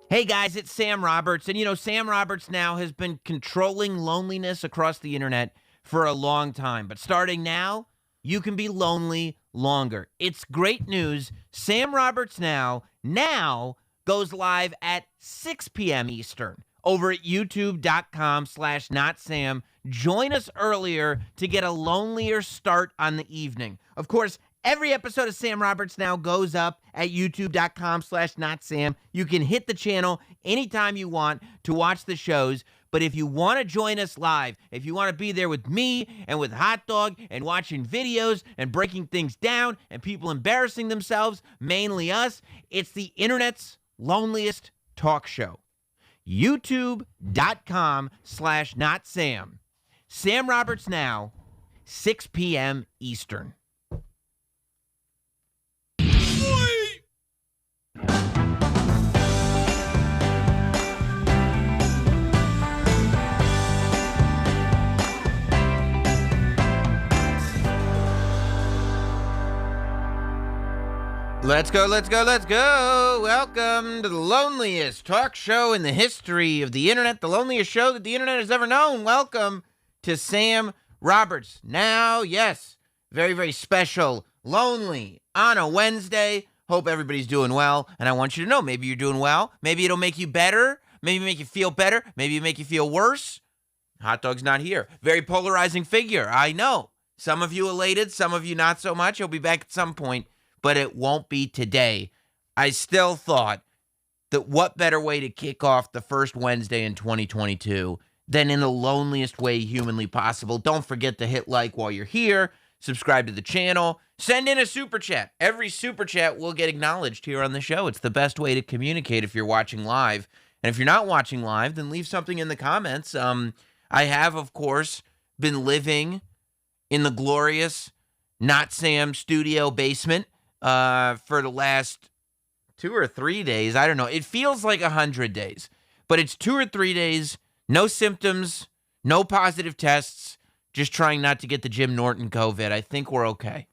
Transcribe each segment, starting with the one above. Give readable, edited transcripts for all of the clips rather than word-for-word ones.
Hey guys, it's Sam Roberts. And Sam Roberts now has been controlling loneliness across the internet for a long time. But starting now, you can be lonely longer. It's great news. Sam Roberts now goes live at 6 p.m. Eastern over at youtube.com/notsam. Join us earlier to get a lonelier start on the evening. Of course, every episode of Sam Roberts Now goes up at youtube.com/notsam. You can hit the channel anytime you want to watch the shows. But if you want to join us live, if you want to be there with me and with Hot Dog and watching videos and breaking things down and people embarrassing themselves, mainly us, it's the internet's loneliest talk show. youtube.com/notsam. Sam Roberts Now, 6 p.m. Eastern. Let's go. Welcome to the loneliest talk show in the history of the internet, the loneliest show that the internet has ever known. Welcome to Sam Roberts Now. Yes, very, very special, lonely on a Wednesday. Hope everybody's doing well. And I want you to know, maybe you're doing well. Maybe it'll make you better. Maybe make you feel better. Maybe it make you feel worse. Hot Dog's not here. Very polarizing figure. I know. Some of you elated, some of you not so much. He'll be back at some point, but it won't be today. I still thought that what better way to kick off the first Wednesday in 2022 than in the loneliest way humanly possible. Don't forget to hit like while you're here, subscribe to the channel, send in a super chat. Every super chat will get acknowledged here on the show. It's the best way to communicate if you're watching live. And if you're not watching live, then leave something in the comments. I have, of course, been living in the glorious Not Sam studio basement for the last 2 or 3 days. I don't know. It feels like 100 days, but it's 2 or 3 days, no symptoms, no positive tests, just trying not to get the Jim Norton COVID. I think we're okay.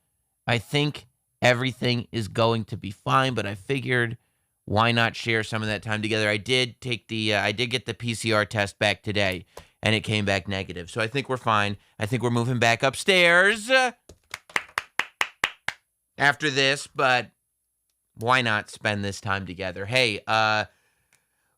I think everything is going to be fine, but I figured why not share some of that time together? I did get the PCR test back today, and it came back negative. So I think we're fine. I think we're moving back upstairs after this, but why not spend this time together? Hey,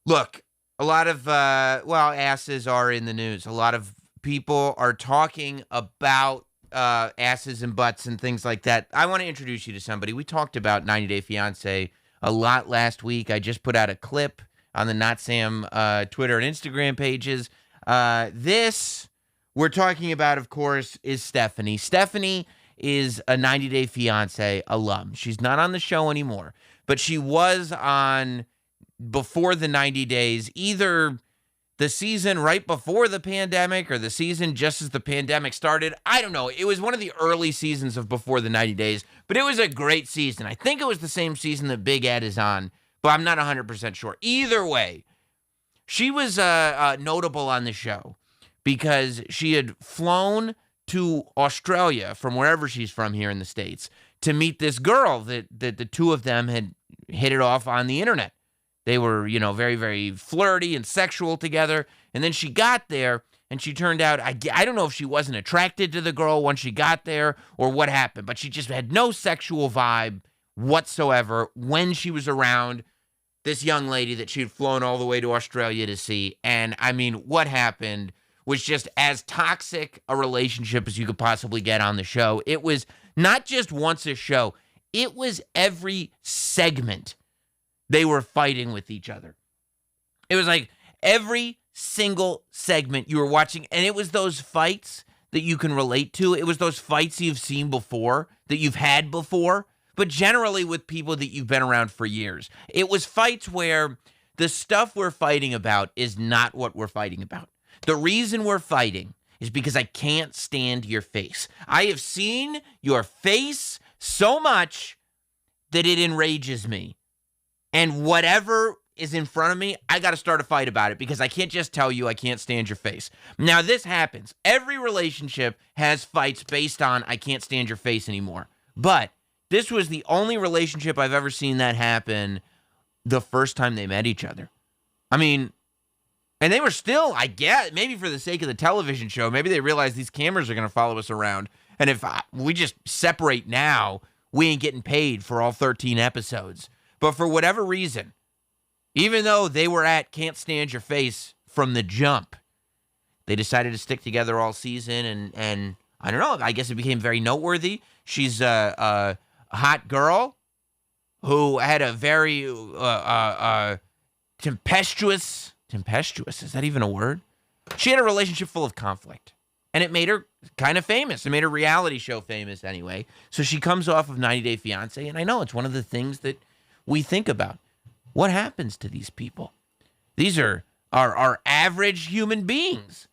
look, a lot of, asses are in the news. A lot of people are talking about asses and butts and things like that. I want to introduce you to somebody. We talked about 90 Day Fiancé a lot last week. I just put out a clip on the Not Sam Twitter and Instagram pages. This we're talking about, of course, is Stephanie. Stephanie is a 90 Day Fiancé alum. She's not on the show anymore, but she was on before the 90 days, either the season right before the pandemic or the season just as the pandemic started. I don't know. It was one of the early seasons of Before the 90 Days, but it was a great season. I think it was the same season that Big Ed is on, but I'm not 100% sure. Either way, she was notable on the show because she had flown to Australia from wherever she's from here in the States to meet this girl that the two of them had hit it off on the internet. They were, very, very flirty and sexual together. And then she got there and she turned out, I don't know if she wasn't attracted to the girl once she got there or what happened, but she just had no sexual vibe whatsoever when she was around this young lady that she had flown all the way to Australia to see. And I mean, what happened was just as toxic a relationship as you could possibly get on the show. It was not just once a show. It was every segment they were fighting with each other. It was like every single segment you were watching, and it was those fights that you can relate to. It was those fights you've seen before, that you've had before, but generally with people that you've been around for years. It was fights where the stuff we're fighting about is not what we're fighting about. The reason we're fighting is because I can't stand your face. I have seen your face so much that it enrages me. And whatever is in front of me, I got to start a fight about it because I can't just tell you I can't stand your face. Now, this happens. Every relationship has fights based on I can't stand your face anymore. But this was the only relationship I've ever seen that happen the first time they met each other. I mean, and they were still, I guess, maybe for the sake of the television show, maybe they realized these cameras are going to follow us around. And if we just separate now, we ain't getting paid for all 13 episodes. But for whatever reason, even though they were at Can't Stand Your Face from the jump, they decided to stick together all season. And I don't know, I guess it became very noteworthy. She's a hot girl who had a very tempestuous, is that even a word? She had a relationship full of conflict, and it made her kind of famous. It made her reality show famous anyway. So she comes off of 90 Day Fiancé, and I know it's one of the things that we think about. What happens to these people? These are our average human beings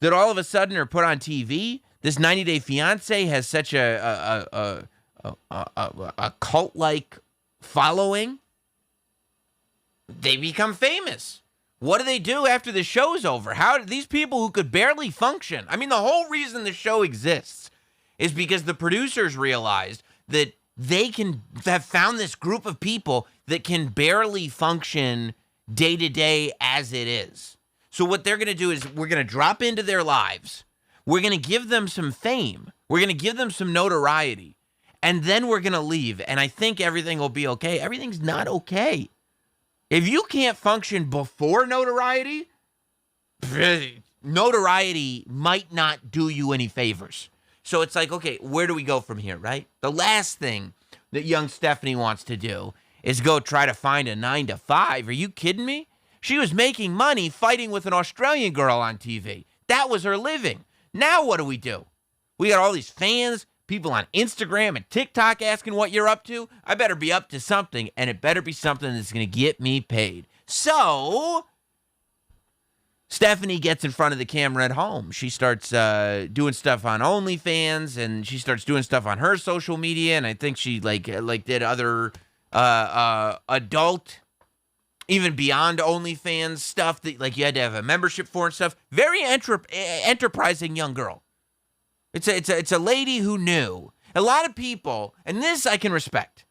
that all of a sudden are put on TV. This 90 Day Fiancé has such a cult-like following. They become famous. What do they do after the show's over? How do these people who could barely function? I mean, the whole reason the show exists is because the producers realized that they can have found this group of people that can barely function day to day as it is. So what they're going to do is we're going to drop into their lives. We're going to give them some fame. We're going to give them some notoriety. And then we're going to leave. And I think everything will be okay. Everything's not okay. If you can't function before notoriety, notoriety might not do you any favors. So it's like, okay, where do we go from here, right? The last thing that young Stephanie wants to do is go try to find a 9-to-5. Are you kidding me? She was making money fighting with an Australian girl on TV. That was her living. Now what do? We got all these fans, people on Instagram and TikTok asking what you're up to. I better be up to something, and it better be something that's going to get me paid. So Stephanie gets in front of the camera at home. She starts doing stuff on OnlyFans, and she starts doing stuff on her social media, and I think she like did other adult, even beyond OnlyFans stuff that like you had to have a membership for and stuff. Very enterprising young girl. It's a lady who knew. A lot of people, and this I can respect.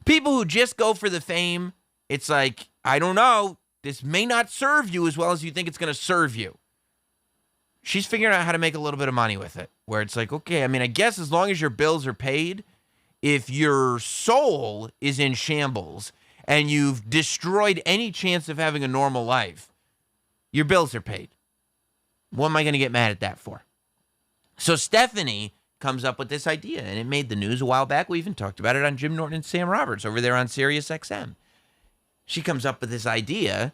People who just go for the fame, it's like, I don't know, this may not serve you as well as you think it's going to serve you. She's figuring out how to make a little bit of money with it, where it's like, okay, I mean, I guess as long as your bills are paid, if your soul is in shambles and you've destroyed any chance of having a normal life, your bills are paid. What am I going to get mad at that for? So Stephanie comes up with this idea, and it made the news a while back. We even talked about it on Jim Norton and Sam Roberts over there on SiriusXM. She comes up with this idea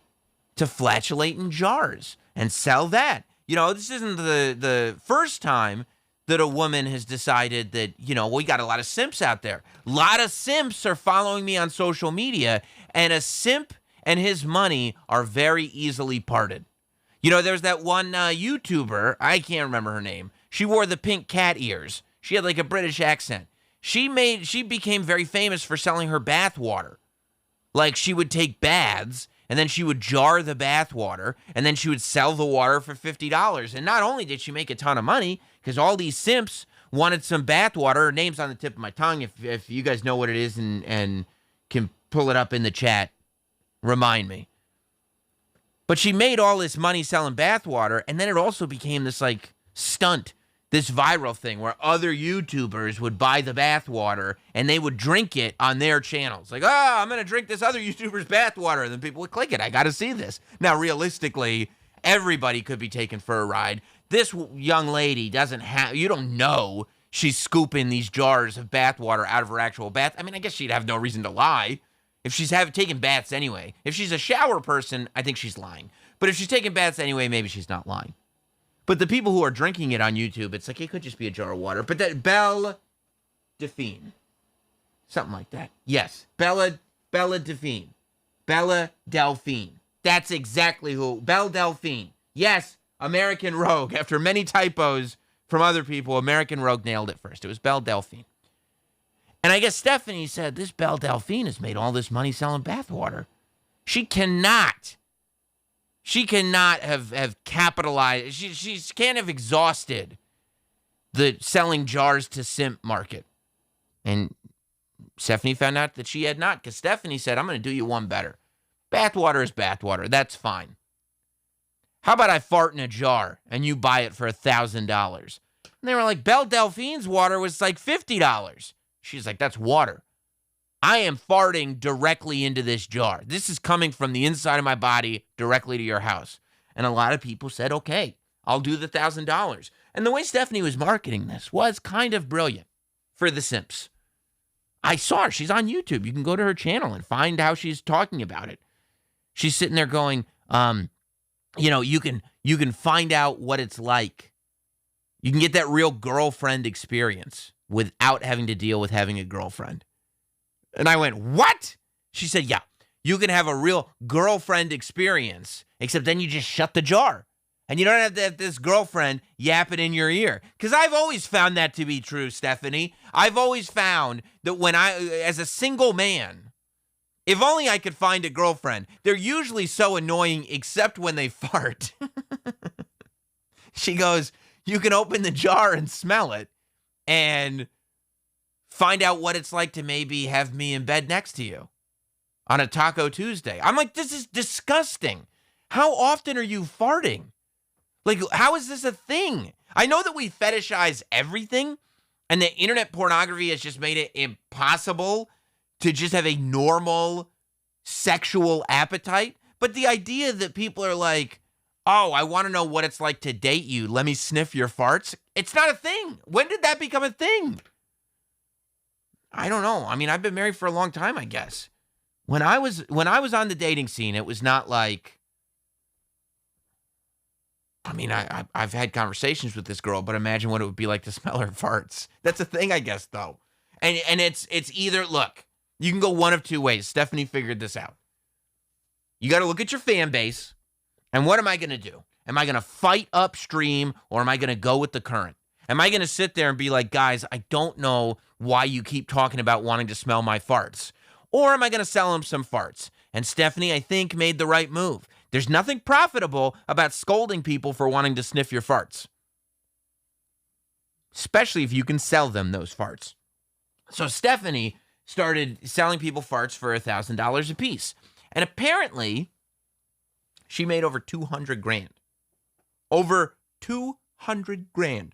to flatulate in jars and sell that. You know, this isn't the first time that a woman has decided that, you know, we got a lot of simps out there. A lot of simps are following me on social media, and a simp and his money are very easily parted. You know, there's that one YouTuber, I can't remember her name. She wore the pink cat ears. She had like a British accent. She became very famous for selling her bath water. Like she would take baths and then she would jar the bath water and then she would sell the water for $50. And not only did she make a ton of money, because all these simps wanted some bath water. Her name's on the tip of my tongue. If you guys know what it is and can pull it up in the chat, remind me. But she made all this money selling bath water, and then it also became this like stunt, this viral thing where other YouTubers would buy the bathwater and they would drink it on their channels. Like, oh, I'm going to drink this other YouTuber's bathwater. And then people would click it. I got to see this. Now, realistically, everybody could be taken for a ride. This young lady doesn't have, you don't know she's scooping these jars of bathwater out of her actual bath. I mean, I guess she'd have no reason to lie if she's taking baths anyway. If she's a shower person, I think she's lying. But if she's taking baths anyway, maybe she's not lying. But the people who are drinking it on YouTube, it's like it could just be a jar of water. But that Belle Delphine, something like that. Yes, Bella Delphine. Bella Delphine. That's exactly who. Belle Delphine. Yes, American Rogue. After many typos from other people, American Rogue nailed it first. It was Belle Delphine. And I guess Stephanie said, this Belle Delphine has made all this money selling bathwater. She cannot have capitalized. She can't have exhausted the selling jars to simp market. And Stephanie found out that she had not, because Stephanie said, I'm going to do you one better. Bathwater is bathwater. That's fine. How about I fart in a jar and you buy it for $1,000? And they were like, Belle Delphine's water was like $50. She's like, that's water. I am farting directly into this jar. This is coming from the inside of my body directly to your house. And a lot of people said, okay, I'll do the $1,000. And the way Stephanie was marketing this was kind of brilliant for the simps. I saw her. She's on YouTube. You can go to her channel and find how she's talking about it. She's sitting there going, you can find out what it's like. You can get that real girlfriend experience without having to deal with having a girlfriend. And I went, what? She said, yeah, you can have a real girlfriend experience, except then you just shut the jar. And you don't have to have this girlfriend yapping in your ear. Because I've always found that to be true, Stephanie. I've always found that as a single man, if only I could find a girlfriend, they're usually so annoying except when they fart. She goes, you can open the jar and smell it and find out what it's like to maybe have me in bed next to you on a Taco Tuesday. I'm like, this is disgusting. How often are you farting? Like, how is this a thing? I know that we fetishize everything, and the internet pornography has just made it impossible to just have a normal sexual appetite. But the idea that people are like, oh, I want to know what it's like to date you. Let me sniff your farts. It's not a thing. When did that become a thing? I don't know. I mean, I've been married for a long time, I guess. When I was on the dating scene, it was not like, I mean, I've had conversations with this girl, but imagine what it would be like to smell her farts. That's a thing, I guess, though. And it's either, look, you can go one of two ways. Stephanie figured this out. You got to look at your fan base, and what am I going to do? Am I going to fight upstream, or am I going to go with the current? Am I going to sit there and be like, guys, I don't know why you keep talking about wanting to smell my farts? Or am I going to sell them some farts? And Stephanie, I think, made the right move. There's nothing profitable about scolding people for wanting to sniff your farts. Especially if you can sell them those farts. So Stephanie started selling people farts for $1,000 a piece. And apparently, she made over $200,000. Over $200,000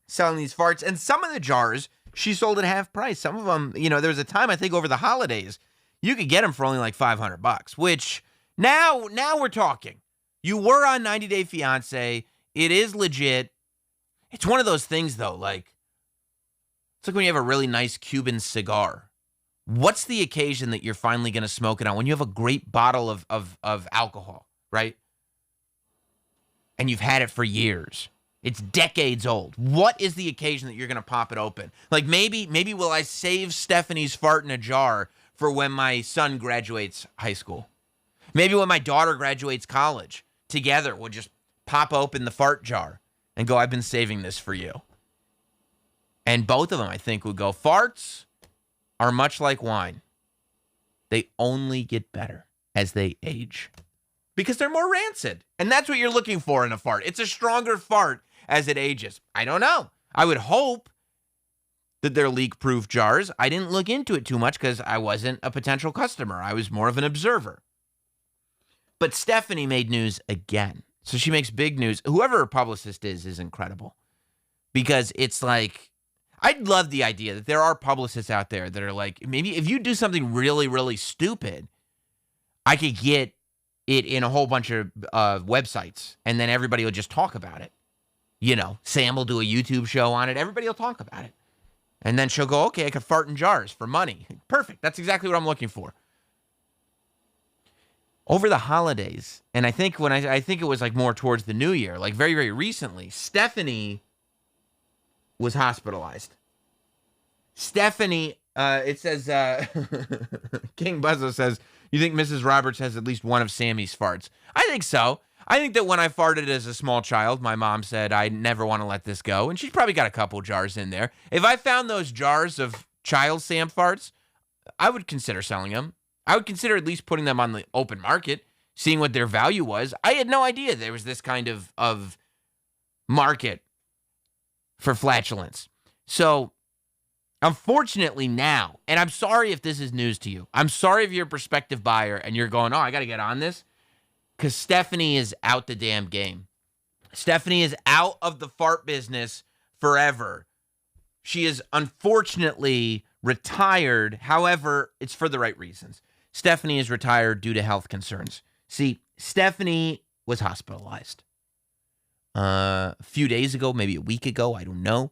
selling these farts. And some of the jars she sold at half price. Some of them, there was a time, I think over the holidays, you could get them for only like $500, which now we're talking. You were on 90 Day Fiancé. It is legit. It's one of those things, though, like, it's like when you have a really nice Cuban cigar. What's the occasion that you're finally going to smoke it on? When you have a great bottle of alcohol, right? And you've had it for years. It's decades old. What is the occasion that you're going to pop it open? Like maybe will I save Stephanie's fart in a jar for when my son graduates high school? Maybe when my daughter graduates college. Together, we'll just pop open the fart jar and go, I've been saving this for you. And both of them, I think, would go, farts are much like wine. They only get better as they age because they're more rancid. And that's what you're looking for in a fart. It's a stronger fart as it ages. I don't know. I would hope that they're leak-proof jars. I didn't look into it too much because I wasn't a potential customer. I was more of an observer. But Stephanie made news again. So she makes big news. Whoever her publicist is incredible. Because it's like, I'd love the idea that there are publicists out there that are like, maybe if you do something really, really stupid, I could get it in a whole bunch of websites, and then everybody will just talk about it. Sam will do a YouTube show on it. Everybody will talk about it. And then she'll go, okay, I could fart in jars for money. Perfect. That's exactly what I'm looking for. Over the holidays, and I think I think it was like more towards the new year, like very, very recently, Stephanie was hospitalized. Stephanie, it says, King Buzzo says, you think Mrs. Roberts has at least one of Sammy's farts? I think so. I think that when I farted as a small child, my mom said, I never want to let this go. And she's probably got a couple jars in there. If I found those jars of child Sam farts, I would consider selling them. I would consider at least putting them on the open market, seeing what their value was. I had no idea there was this kind of market for flatulence. So Unfortunately now, and I'm sorry if this is news to you. I'm sorry if you're a prospective buyer and you're going, oh, I got to get on this. Because Stephanie is out the damn game. Stephanie is out of the fart business forever. She is unfortunately retired. However, it's for the right reasons. Stephanie is retired due to health concerns. See, Stephanie was hospitalized a few days ago, maybe a week ago. I don't know.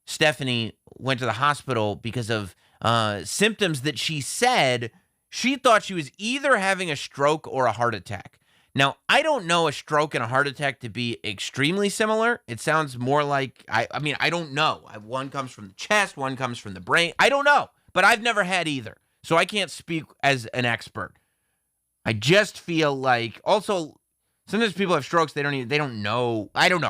Stephanie went to the hospital because of symptoms that she said she thought she was either having a stroke or a heart attack. Now, I don't know a stroke and a heart attack to be extremely similar. It sounds more like, I don't know. One comes from the chest, one comes from the brain. I don't know, but I've never had either. So I can't speak as an expert. I just feel like, also, sometimes people have strokes, they don't know. I don't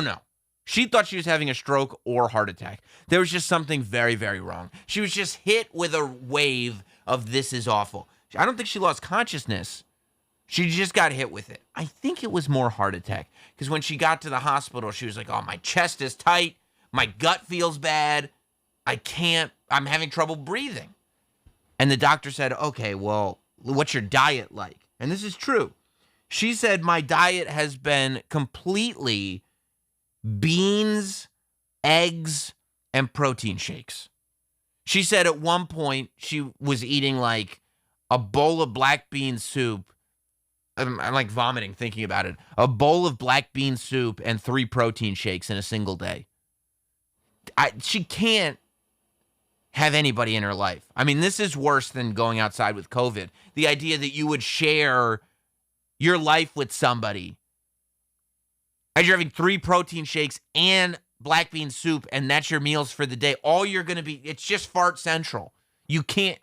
know. She thought she was having a stroke or heart attack. There was just something very, very wrong. She was just hit with a wave of this is awful. I don't think she lost consciousness. She just got hit with it. I think it was more heart attack. Because when she got to the hospital, she was like, oh, my chest is tight. My gut feels bad. I'm having trouble breathing. And the doctor said, okay, well, what's your diet like? And this is true. She said, my diet has been completely beans, eggs, and protein shakes. She said at one point she was eating like a bowl of black bean soup. I'm like vomiting thinking about it. A bowl of black bean soup and 3 protein shakes in a single day. She can't have anybody in her life. I mean, this is worse than going outside with COVID. The idea that you would share your life with somebody as you're having 3 protein shakes and black bean soup, and that's your meals for the day. All you're going to be, it's just fart central. You can't,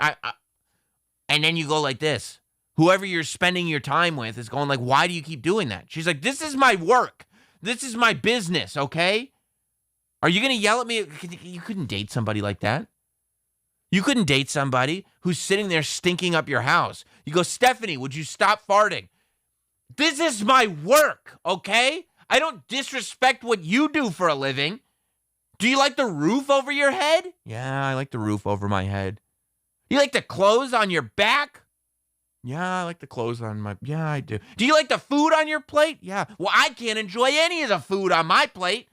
and then you go like this. Whoever you're spending your time with is going like, why do you keep doing that? She's like, this is my work. This is my business, okay? Are you going to yell at me? You couldn't date somebody like that. You couldn't date somebody who's sitting there stinking up your house. You go, Stephanie, would you stop farting? This is my work, okay? I don't disrespect what you do for a living. Do you like the roof over your head? Yeah, I like the roof over my head. You like the clothes on your back? Yeah, I like the clothes on my... Yeah, I do. Do you like the food on your plate? Yeah. Well, I can't enjoy any of the food on my plate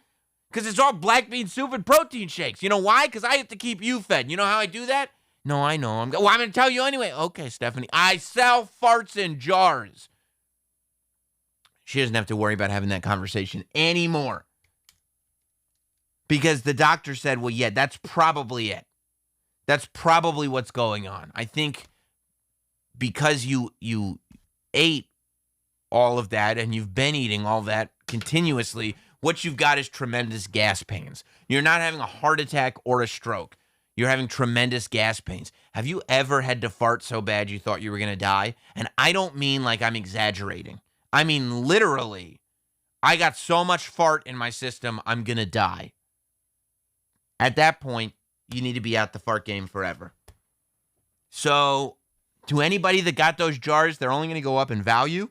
because it's all black bean soup and protein shakes. You know why? Because I have to keep you fed. You know how I do that? No, I know. I'm going to tell you anyway. Okay, Stephanie. I sell farts in jars. She doesn't have to worry about having that conversation anymore. Because the doctor said, well, yeah, that's probably it. That's probably what's going on. I think because you ate all of that and you've been eating all that continuously, what you've got is tremendous gas pains. You're not having a heart attack or a stroke. You're having tremendous gas pains. Have you ever had to fart so bad you thought you were going to die? And I don't mean like I'm exaggerating. I mean, literally, I got so much fart in my system, I'm going to die. At that point, you need to be out the fart game forever. So, to anybody that got those jars, they're only going to go up in value.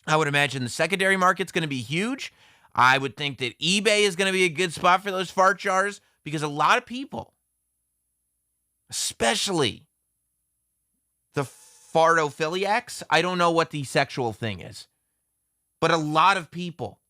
I would imagine the secondary market's going to be huge. I would think that eBay is going to be a good spot for those fart jars because a lot of people, especially the fartophiliacs, I don't know what the sexual thing is, but a lot of people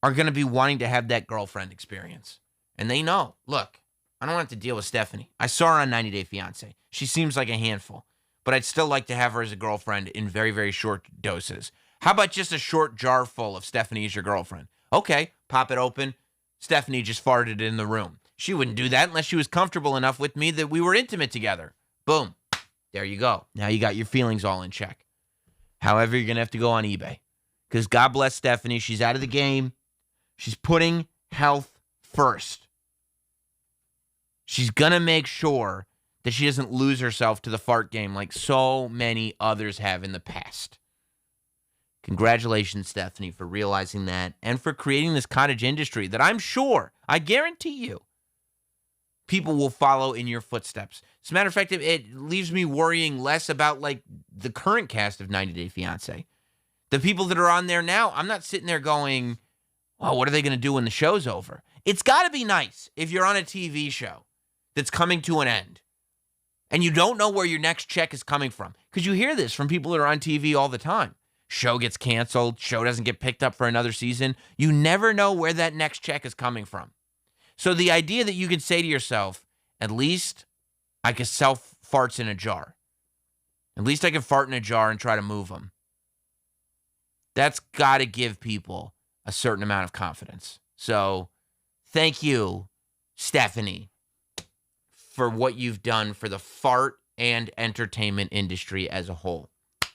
are going to be wanting to have that girlfriend experience. And they know, look, I don't have to deal with Stephanie. I saw her on 90 Day Fiancé. She seems like a handful, but I'd still like to have her as a girlfriend in very, very short doses. How about just a short jar full of Stephanie as your girlfriend? Okay, pop it open. Stephanie just farted in the room. She wouldn't do that unless she was comfortable enough with me that we were intimate together. Boom. There you go. Now you got your feelings all in check. However, you're going to have to go on eBay. Because God bless Stephanie. She's out of the game. She's putting health first. She's going to make sure that she doesn't lose herself to the fart game like so many others have in the past. Congratulations, Stephanie, for realizing that and for creating this cottage industry that I'm sure, I guarantee you, people will follow in your footsteps. As a matter of fact, it leaves me worrying less about like the current cast of 90 Day Fiancé. The people that are on there now, I'm not sitting there going, oh, what are they going to do when the show's over? It's got to be nice if you're on a TV show that's coming to an end and you don't know where your next check is coming from. Because you hear this from people that are on TV all the time. Show gets canceled. Show doesn't get picked up for another season. You never know where that next check is coming from. So the idea that you could say to yourself, at least I could sell farts in a jar. At least I can fart in a jar and try to move them. That's got to give people a certain amount of confidence. So thank you, Stephanie, for what you've done for the fart and entertainment industry as a whole.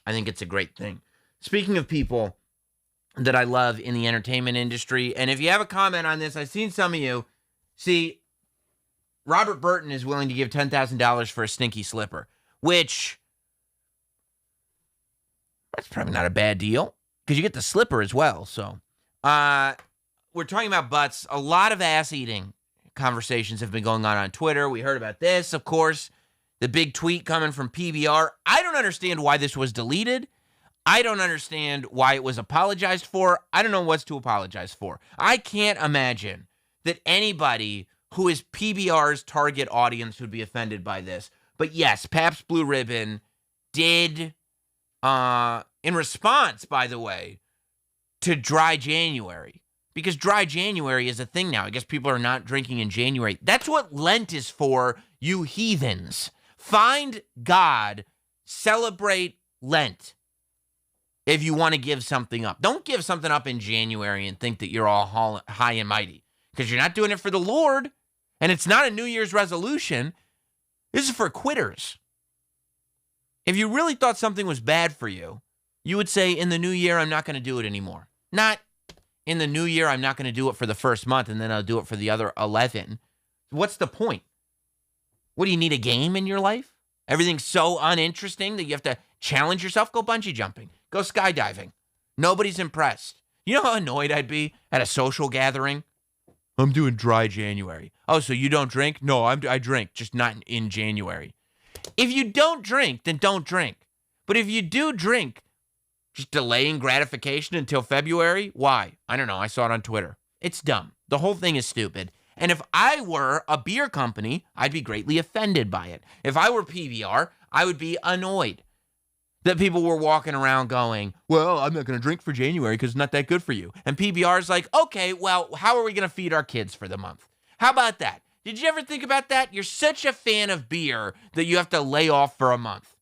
I think it's a great thing. Speaking of people that I love in the entertainment industry, and if you have a comment on this, I've seen some of you. See, Robert Burton is willing to give $10,000 for a stinky slipper, which that's probably not a bad deal because you get the slipper as well. So we're talking about butts. A lot of ass-eating conversations have been going on Twitter. We heard about this, of course, the big tweet coming from PBR. I don't understand why this was deleted. I don't understand why it was apologized for. I don't know what's to apologize for. I can't imagine that anybody who is PBR's target audience would be offended by this. But yes, Pabst Blue Ribbon did, in response, by the way, to Dry January. Because Dry January is a thing now. I guess people are not drinking in January. That's what Lent is for, you heathens. Find God, celebrate Lent if you want to give something up. Don't give something up in January and think that you're all high and mighty. Because you're not doing it for the Lord. And it's not a New Year's resolution. This is for quitters. If you really thought something was bad for you, you would say, in the new year, I'm not going to do it anymore. Not in the new year, I'm not going to do it for the first month, and then I'll do it for the other 11. What's the point? What, do you need a game in your life? Everything's so uninteresting that you have to challenge yourself? Go bungee jumping. Go skydiving. Nobody's impressed. You know how annoyed I'd be at a social gathering? I'm doing Dry January. Oh, so you don't drink? No, I drink, just not in January. If you don't drink, then don't drink. But if you do drink, just delaying gratification until February? Why? I don't know. I saw it on Twitter. It's dumb. The whole thing is stupid. And if I were a beer company, I'd be greatly offended by it. If I were PBR, I would be annoyed that people were walking around going, well, I'm not going to drink for January because it's not that good for you. And PBR is like, okay, well, how are we going to feed our kids for the month? How about that? Did you ever think about that? You're such a fan of beer that you have to lay off for a month.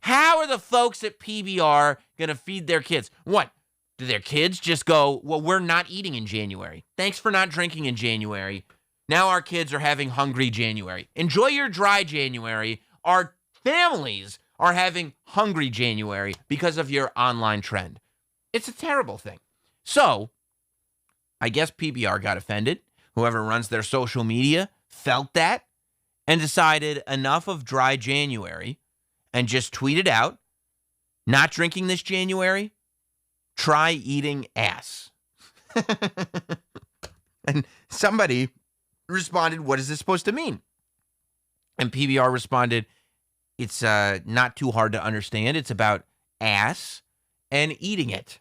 How are the folks at PBR going to feed their kids? What? Do their kids just go, well, we're not eating in January. Thanks for not drinking in January. Now our kids are having hungry January. Enjoy your Dry January. Our families are having hungry January because of your online trend. It's a terrible thing. So, I guess PBR got offended. Whoever runs their social media felt that and decided enough of Dry January and just tweeted out, not drinking this January, try eating ass. And somebody responded, what is this supposed to mean? And PBR responded, it's not too hard to understand. It's about ass and eating it.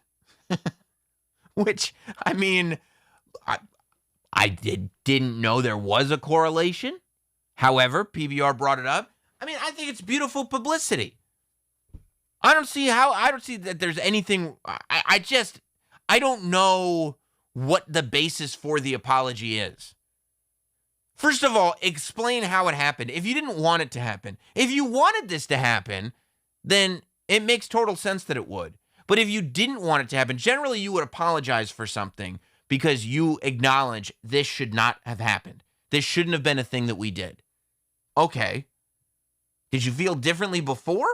Which, I mean, I didn't know there was a correlation. However, PBR brought it up. I mean, I think it's beautiful publicity. I don't see that there's anything. I don't know what the basis for the apology is. First of all, explain how it happened. If you didn't want it to happen, if you wanted this to happen, then it makes total sense that it would. But if you didn't want it to happen, generally you would apologize for something because you acknowledge this should not have happened. This shouldn't have been a thing that we did. Okay. Did you feel differently before?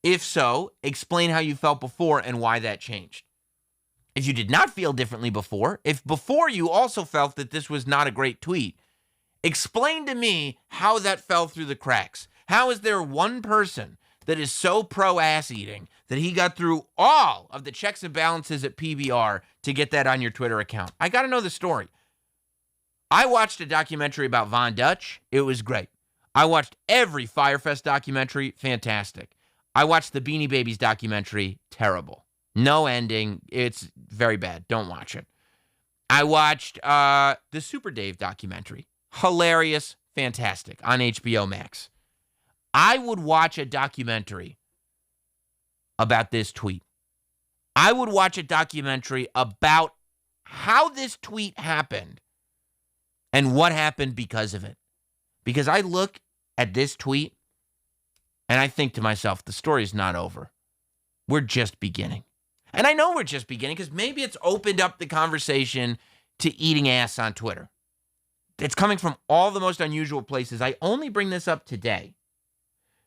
If so, explain how you felt before and why that changed. If you did not feel differently before, if before you also felt that this was not a great tweet, explain to me how that fell through the cracks. How is there one person that is so pro-ass eating that he got through all of the checks and balances at PBR to get that on your Twitter account? I got to know the story. I watched a documentary about Von Dutch. It was great. I watched every Firefest documentary. Fantastic. I watched the Beanie Babies documentary. Terrible. No ending. It's very bad. Don't watch it. I watched the Super Dave documentary. Hilarious, fantastic, on HBO Max. I would watch a documentary about this tweet. I would watch a documentary about how this tweet happened and what happened because of it. Because I look at this tweet and I think to myself, the story's not over. We're just beginning. And I know we're just beginning because maybe it's opened up the conversation to eating ass on Twitter. It's coming from all the most unusual places. I only bring this up today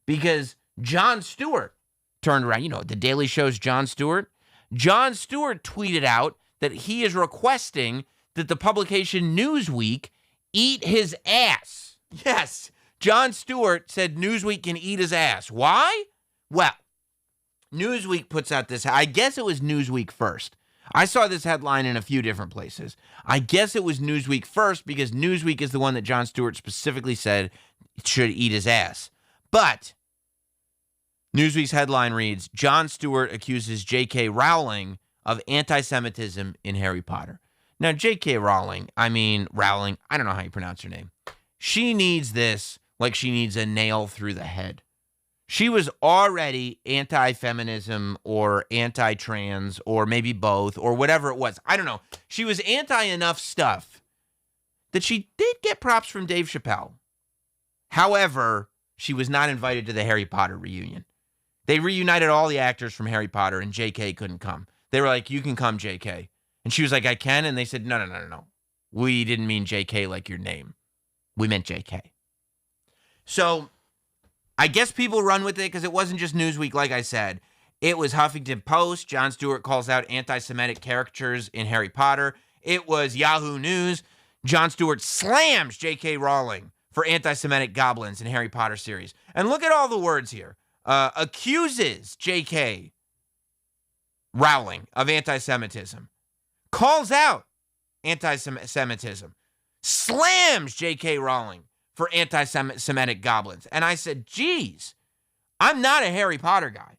because Jon Stewart turned around. You know, The Daily Show's Jon Stewart. Jon Stewart tweeted out that he is requesting that the publication Newsweek eat his ass. Yes, Jon Stewart said Newsweek can eat his ass. Why? Well, Newsweek puts out this, I guess it was Newsweek first. I saw this headline in a few different places. I guess it was Newsweek first because Newsweek is the one that Jon Stewart specifically said should eat his ass. But Newsweek's headline reads, Jon Stewart accuses J.K. Rowling of anti-Semitism in Harry Potter. Now, J.K. Rowling, I don't know how you pronounce her name. She needs this like she needs a nail through the head. She was already anti-feminism or anti-trans or maybe both or whatever it was. I don't know. She was anti-enough stuff that she did get props from Dave Chappelle. However, she was not invited to the Harry Potter reunion. They reunited all the actors from Harry Potter and JK couldn't come. They were like, you can come, JK. And she was like, I can. And they said, no. We didn't mean JK like your name. We meant JK. So I guess people run with it because it wasn't just Newsweek, like I said. It was Huffington Post. Jon Stewart calls out anti-Semitic caricatures in Harry Potter. It was Yahoo News. Jon Stewart slams J.K. Rowling for anti-Semitic goblins in Harry Potter series. And look at all the words here. Accuses J.K. Rowling of anti-Semitism. Calls out anti-Semitism. Slams J.K. Rowling for anti-Semitic goblins. And I said, geez, I'm not a Harry Potter guy.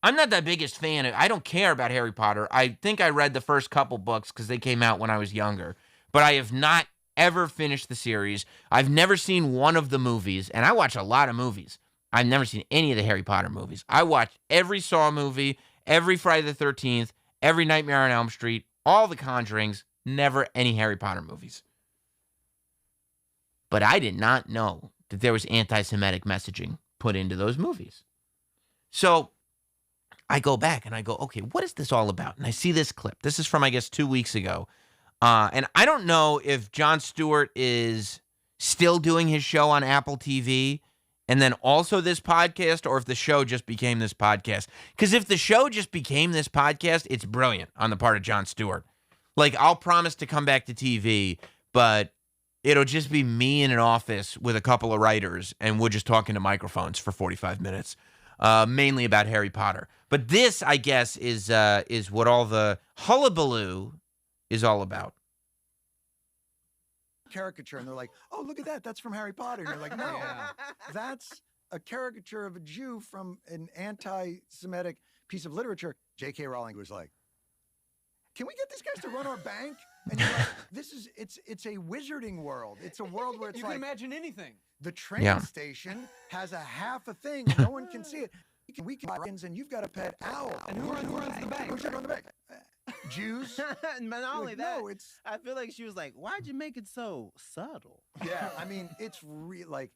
I'm not the biggest fan. I don't care about Harry Potter. I think I read the first couple books because they came out when I was younger. But I have not ever finished the series. I've never seen one of the movies. And I watch a lot of movies. I've never seen any of the Harry Potter movies. I watched every Saw movie, every Friday the 13th, every Nightmare on Elm Street, all the Conjurings, never any Harry Potter movies. But I did not know that there was anti-Semitic messaging put into those movies. So I go back and I go, okay, what is this all about? And I see this clip. This is from, I guess, 2 weeks ago. And I don't know if Jon Stewart is still doing his show on Apple TV and then also this podcast, or if the show just became this podcast. Because if the show just became this podcast, it's brilliant on the part of Jon Stewart. Like, I'll promise to come back to TV, but it'll just be me in an office with a couple of writers, and we're just talking to microphones for 45 minutes, mainly about Harry Potter. But this, I guess, is what all the hullabaloo is all about. Caricature, and they're like, oh, look at that, that's from Harry Potter. And you're like, no, that's a caricature of a Jew from an anti-Semitic piece of literature. J.K. Rowling was like, can we get these guys to run our bank? And you're like, it's a wizarding world. It's a world where it's you can imagine anything. The train station has a half a thing. No one can see it. We can buy rings, and you've got a pet owl. And who runs the bank? Who should run the bank? Jews. And not only that, no, it's. I feel like she was like, "Why'd you make it so subtle?" Yeah, I mean, it's like,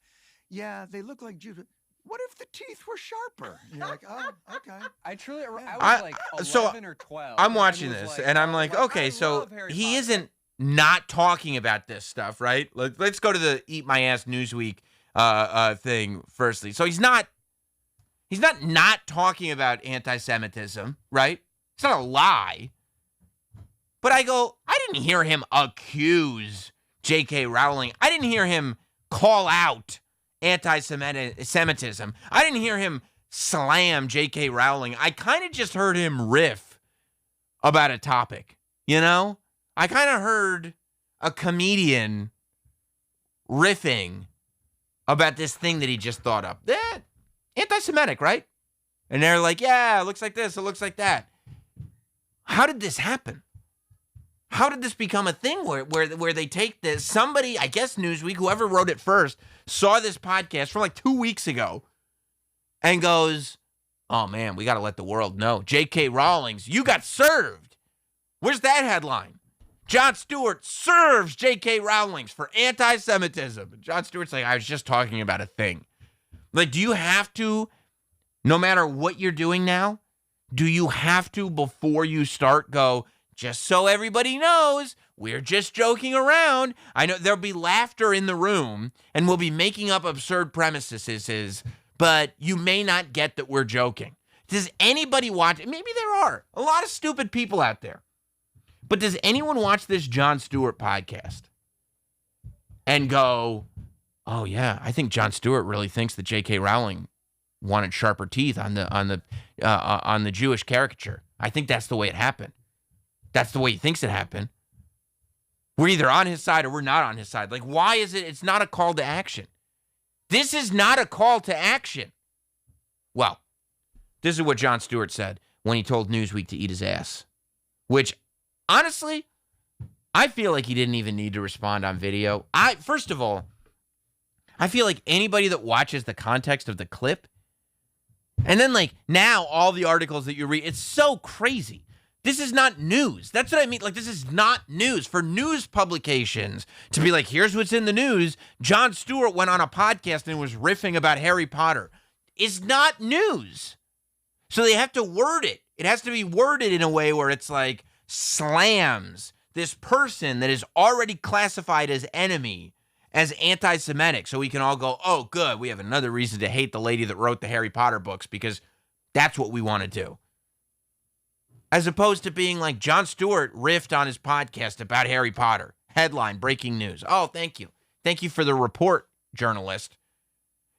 yeah, they look like Jews. But what if the teeth were sharper? And you're like, oh, okay. I was like 11 or 12. I'm watching this, and I'm like, okay, so he isn't not talking about this stuff, right? Let's go to the Eat My Ass Newsweek thing firstly. So he's not talking about anti-Semitism, right? It's not a lie. But I didn't hear him accuse J.K. Rowling. I didn't hear him call out anti-Semitism. I didn't hear him slam J.K. Rowling. I kind of just heard him riff about a topic, you know? I kind of heard a comedian riffing about this thing that he just thought up. Anti-Semitic, right? And they're like, yeah, it looks like this, it looks like that. How did this happen? How did this become a thing where they take this? Somebody, I guess Newsweek, whoever wrote it first, saw this podcast from like 2 weeks ago and goes, oh man, we got to let the world know. J.K. Rowling's, you got served. Where's that headline? Jon Stewart serves J.K. Rowling's for anti-Semitism. Jon Stewart's like, I was just talking about a thing. Like, do you have to, no matter what you're doing now, do you have to, before you start, go, just so everybody knows, we're just joking around. I know there'll be laughter in the room, and we'll be making up absurd premises, but you may not get that we're joking. Does anybody watch? Maybe there are a lot of stupid people out there. But does anyone watch this Jon Stewart podcast and go, oh yeah, I think Jon Stewart really thinks that J.K. Rowling wanted sharper teeth on the Jewish caricature. I think that's the way it happened. That's the way he thinks it happened. We're either on his side or we're not on his side. Like, why is it? It's not a call to action. This is not a call to action. Well, this is what Jon Stewart said when he told Newsweek to eat his ass, which, honestly, I feel like he didn't even need to respond on video. First of all, I feel like anybody that watches the context of the clip, and then like now all the articles that you read, it's so crazy. This is not news. That's what I mean. Like, this is not news. For news publications to be like, here's what's in the news. Jon Stewart went on a podcast and was riffing about Harry Potter. Is not news. So they have to word it. It has to be worded in a way where it's like slams this person that is already classified as enemy as anti-Semitic. So we can all go, oh, good. We have another reason to hate the lady that wrote the Harry Potter books because that's what we want to do. As opposed to being like Jon Stewart riffed on his podcast about Harry Potter. Headline, breaking news. Oh, thank you. Thank you for the report, journalist.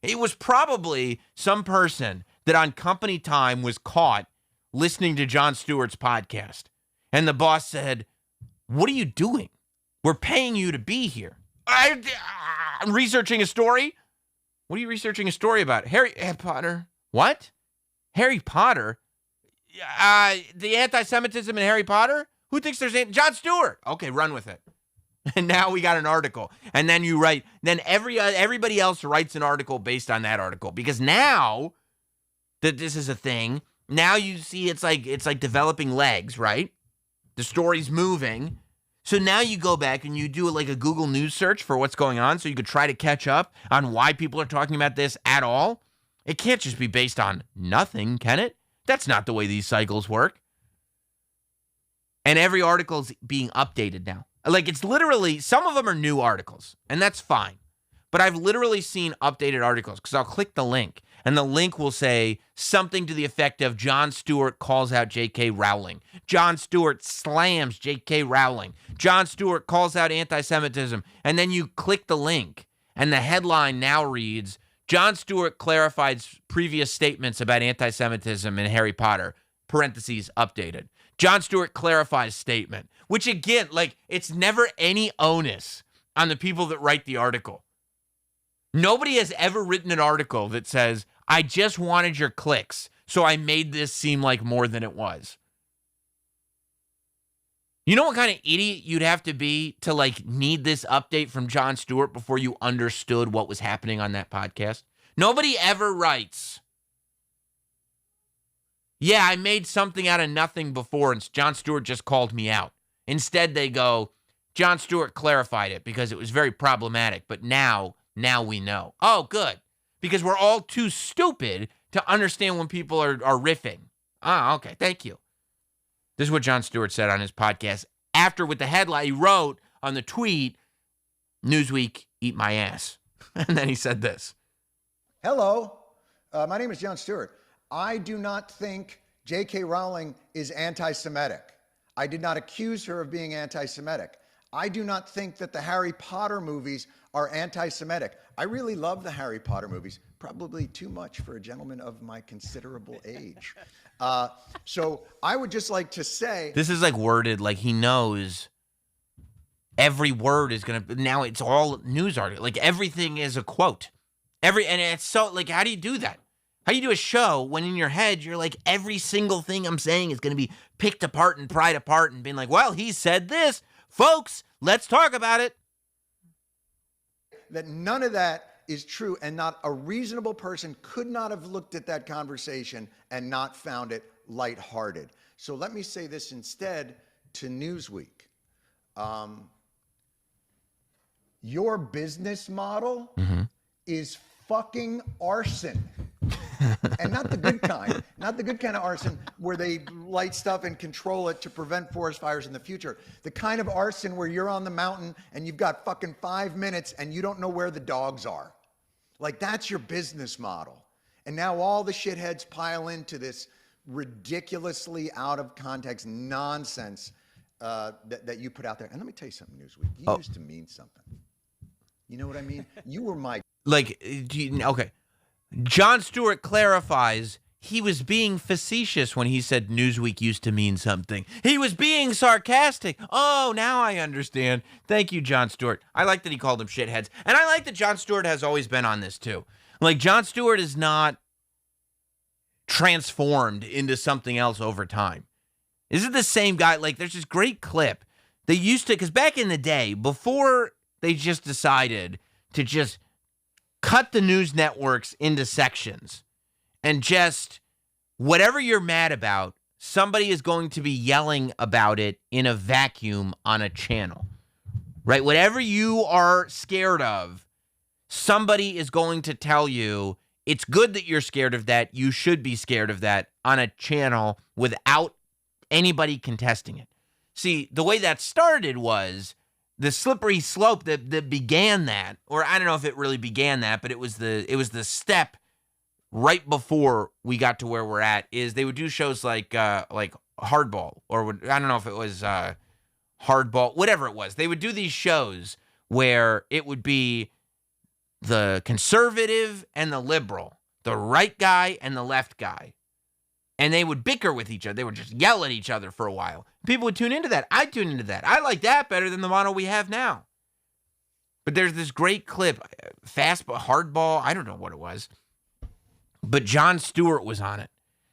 It was probably some person that on company time was caught listening to Jon Stewart's podcast. And the boss said, what are you doing? We're paying you to be here. I'm researching a story. What are you researching a story about? Harry Potter. What? Harry Potter? The anti-Semitism in Harry Potter? Who thinks there's Jon Stewart? Okay, run with it. And now we got an article. And then you write, then everybody else writes an article based on that article. Because now that this is a thing, now you see it's like developing legs, right? The story's moving. So now you go back and you do like a Google News search for what's going on so you could try to catch up on why people are talking about this at all. It can't just be based on nothing, can it? That's not the way these cycles work. And every article's being updated now. Like, it's literally, some of them are new articles, and that's fine. But I've literally seen updated articles because I'll click the link, and the link will say something to the effect of Jon Stewart calls out J.K. Rowling. Jon Stewart slams J.K. Rowling. Jon Stewart calls out anti-Semitism. And then you click the link, and the headline now reads, Jon Stewart clarifies previous statements about anti-Semitism in Harry Potter, parentheses, updated. Jon Stewart clarifies statement, which again, like, it's never any onus on the people that write the article. Nobody has ever written an article that says, I just wanted your clicks, so I made this seem like more than it was. You know what kind of idiot you'd have to be to like need this update from Jon Stewart before you understood what was happening on that podcast? Nobody ever writes, yeah, I made something out of nothing before and Jon Stewart just called me out. Instead, they go, Jon Stewart clarified it because it was very problematic, but now we know. Oh, good. Because we're all too stupid to understand when people are riffing. Ah, okay, thank you. This is what Jon Stewart said on his podcast after, with the headline, he wrote on the tweet, Newsweek, eat my ass. And then he said this. Hello, my name is Jon Stewart. I do not think J.K. Rowling is anti-Semitic. I did not accuse her of being anti-Semitic. I do not think that the Harry Potter movies are anti-Semitic. I really love the Harry Potter movies, probably too much for a gentleman of my considerable age. So I would just like to say, this is like worded like he knows every word is going to, now it's all news article. Like everything is a quote. And it's so like, how do you do that? How you do a show when in your head you're like, every single thing I'm saying is going to be picked apart and pried apart and being like, well, he said this. Folks, let's talk about it. That none of that is true, and not a reasonable person could not have looked at that conversation and not found it lighthearted. So let me say this instead to Newsweek. Your business model is fucking arson. And not the good kind. Not the good kind of arson where they light stuff and control it to prevent forest fires in the future. The kind of arson where you're on the mountain and you've got fucking 5 minutes and you don't know where the dogs are. Like, that's your business model. And now all the shitheads pile into this ridiculously out of context nonsense that you put out there. And let me tell you something, Newsweek. You used to mean something. You know what I mean? You were my... Like, okay. Jon Stewart clarifies he was being facetious when he said Newsweek used to mean something. He was being sarcastic. Oh, now I understand. Thank you, Jon Stewart. I like that he called them shitheads. And I like that Jon Stewart has always been on this, too. Like, Jon Stewart is not transformed into something else over time. This is the same guy. Like, there's this great clip. They used to, because back in the day, before they just decided to just cut the news networks into sections and just whatever you're mad about, somebody is going to be yelling about it in a vacuum on a channel, right? Whatever you are scared of, somebody is going to tell you it's good that you're scared of that. You should be scared of that on a channel without anybody contesting it. See, the way that started was the slippery slope that began that, or I don't know if it really began that, but it was the step right before we got to where we're at, is they would do shows like Hardball, or I don't know if it was Hardball, whatever it was. They would do these shows where it would be the conservative and the liberal, the right guy and the left guy. And they would bicker with each other. They would just yell at each other for a while. People would tune into that. I'd tune into that. I like that better than the model we have now. But there's this great clip, fastball, hardball, I don't know what it was. But Jon Stewart was on it.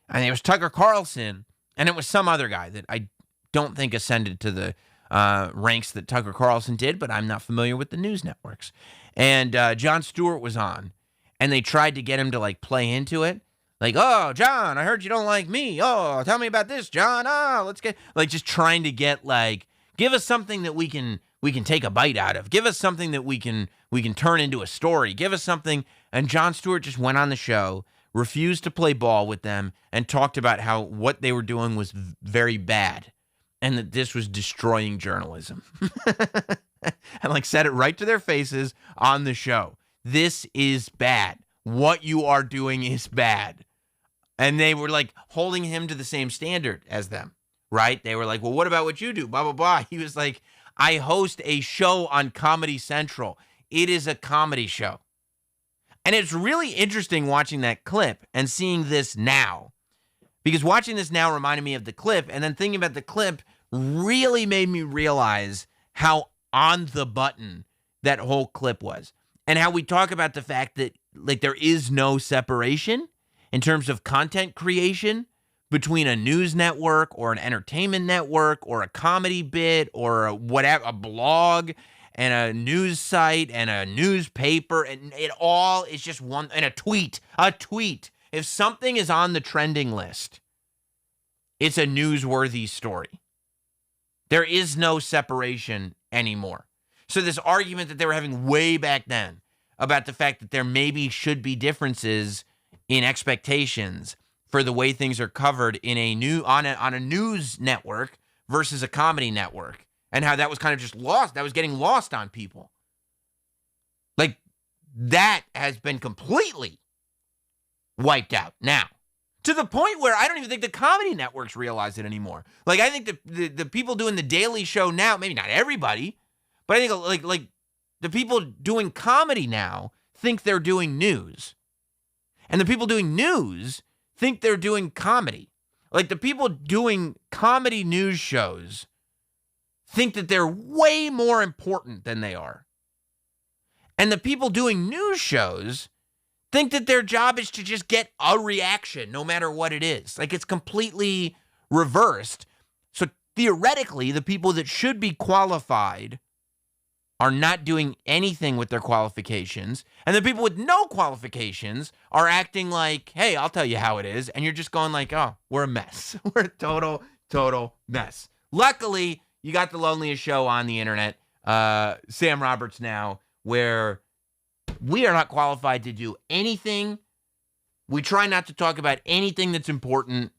And it was Tucker Carlson, and it was some other guy that I don't think ascended to the ranks that Tucker Carlson did, but I'm not familiar with the news networks. And Jon Stewart was on, and they tried to get him to, like, play into it. Like, oh, John, I heard you don't like me. Oh, tell me about this, John. Oh, let's get, like, just trying to get, like, give us something that we can take a bite out of. Give us something that we can turn into a story. Give us something. And Jon Stewart just went on the show, refused to play ball with them, and talked about how what they were doing was very bad and that this was destroying journalism. And, like, said it right to their faces on the show. This is bad. What you are doing is bad. And they were, like, holding him to the same standard as them, right? They were like, well, what about what you do? Blah, blah, blah. He was like, I host a show on Comedy Central. It is a comedy show. And it's really interesting watching that clip and seeing this now. Because watching this now reminded me of the clip, and then thinking about the clip really made me realize how on the button that whole clip was. And how we talk about the fact that, like, there is no separation in terms of content creation between a news network or an entertainment network or a comedy bit or a blog and a news site and a newspaper, and it all is just one, and a tweet. If something is on the trending list, it's a newsworthy story. There is no separation anymore. So this argument that they were having way back then about the fact that there maybe should be differences in expectations for the way things are covered in on a news network versus a comedy network, and how that was kind of just lost. That was getting lost on people. Like, that has been completely wiped out now, to the point where I don't even think the comedy networks realize it anymore. Like, I think the people doing the Daily Show now, maybe not everybody, but I think like the people doing comedy now think they're doing news. And the people doing news think they're doing comedy. Like, the people doing comedy news shows think that they're way more important than they are. And the people doing news shows think that their job is to just get a reaction, no matter what it is. Like, it's completely reversed. So theoretically, the people that should be qualified are not doing anything with their qualifications. And the people with no qualifications are acting like, hey, I'll tell you how it is. And you're just going like, oh, we're a mess. We're a total mess. Luckily, you got the loneliest show on the internet, Sam Roberts Now, where we are not qualified to do anything. We try not to talk about anything that's important,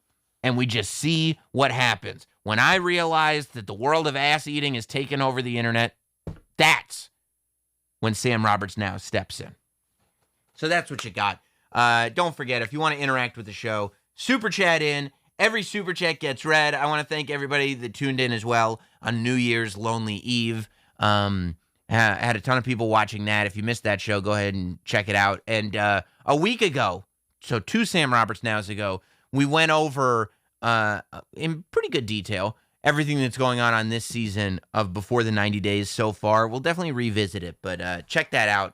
and we just see what happens. When I realized that the world of ass eating has taken over the internet, that's when Sam Roberts Now steps in. So that's what you got. Don't forget, if you want to interact with the show, super chat in. Every super chat gets read. I want to thank everybody that tuned in as well on New Year's Lonely Eve. Had a ton of people watching that. If you missed that show, go ahead and check it out. And a week ago, so 2 Sam Roberts Nows ago, we went over in pretty good detail everything that's going on this season of Before the 90 Days so far. We'll definitely revisit it, but check that out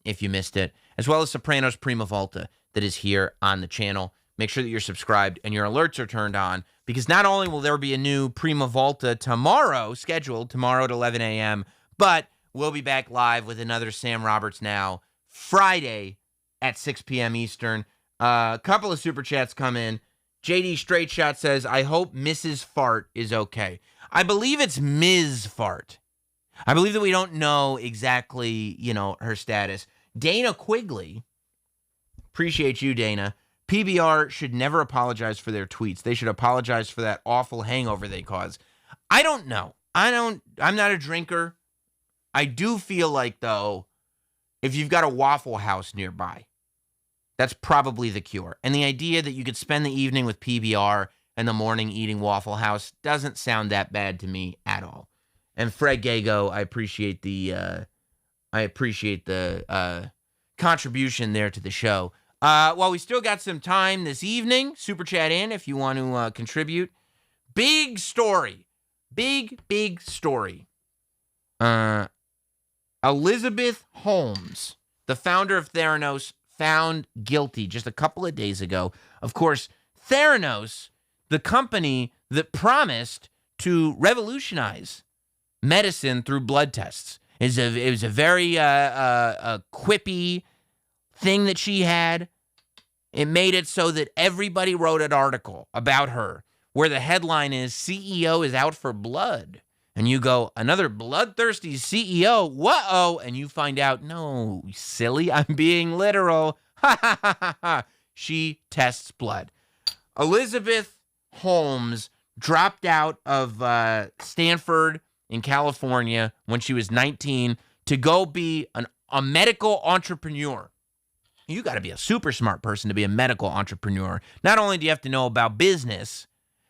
if you missed it, as well as Sopranos Prima Volta that is here on the channel. Make sure that you're subscribed and your alerts are turned on, because not only will there be a new Prima Volta tomorrow, scheduled tomorrow at 11 a.m., but we'll be back live with another Sam Roberts Now Friday at 6 p.m. Eastern. A couple of super chats come in. JD Straight Shot says, I hope Mrs. Fart is okay. I believe it's Ms. Fart. I believe that we don't know exactly, her status. Dana Quigley, appreciate you, Dana. PBR should never apologize for their tweets. They should apologize for that awful hangover they cause. I don't know. I'm not a drinker. I do feel like, though, if you've got a Waffle House nearby, that's probably the cure. And the idea that you could spend the evening with PBR and the morning eating Waffle House doesn't sound that bad to me at all. And Fred Gago, I appreciate the contribution there to the show. Well, we still got some time this evening. Super chat in if you want to contribute. Big story. Big story. Elizabeth Holmes, the founder of Theranos, found guilty just a couple of days ago. Of course, Theranos, the company that promised to revolutionize medicine through blood tests. It was a very quippy thing that she had. It made it so that everybody wrote an article about her where the headline is, CEO is out for blood. And you go, another bloodthirsty CEO, whoa, and you find out, no, silly, I'm being literal. Ha ha ha ha ha. She tests blood. Elizabeth Holmes dropped out of Stanford in California when she was 19 to go be a medical entrepreneur. You got to be a super smart person to be a medical entrepreneur. Not only do you have to know about business,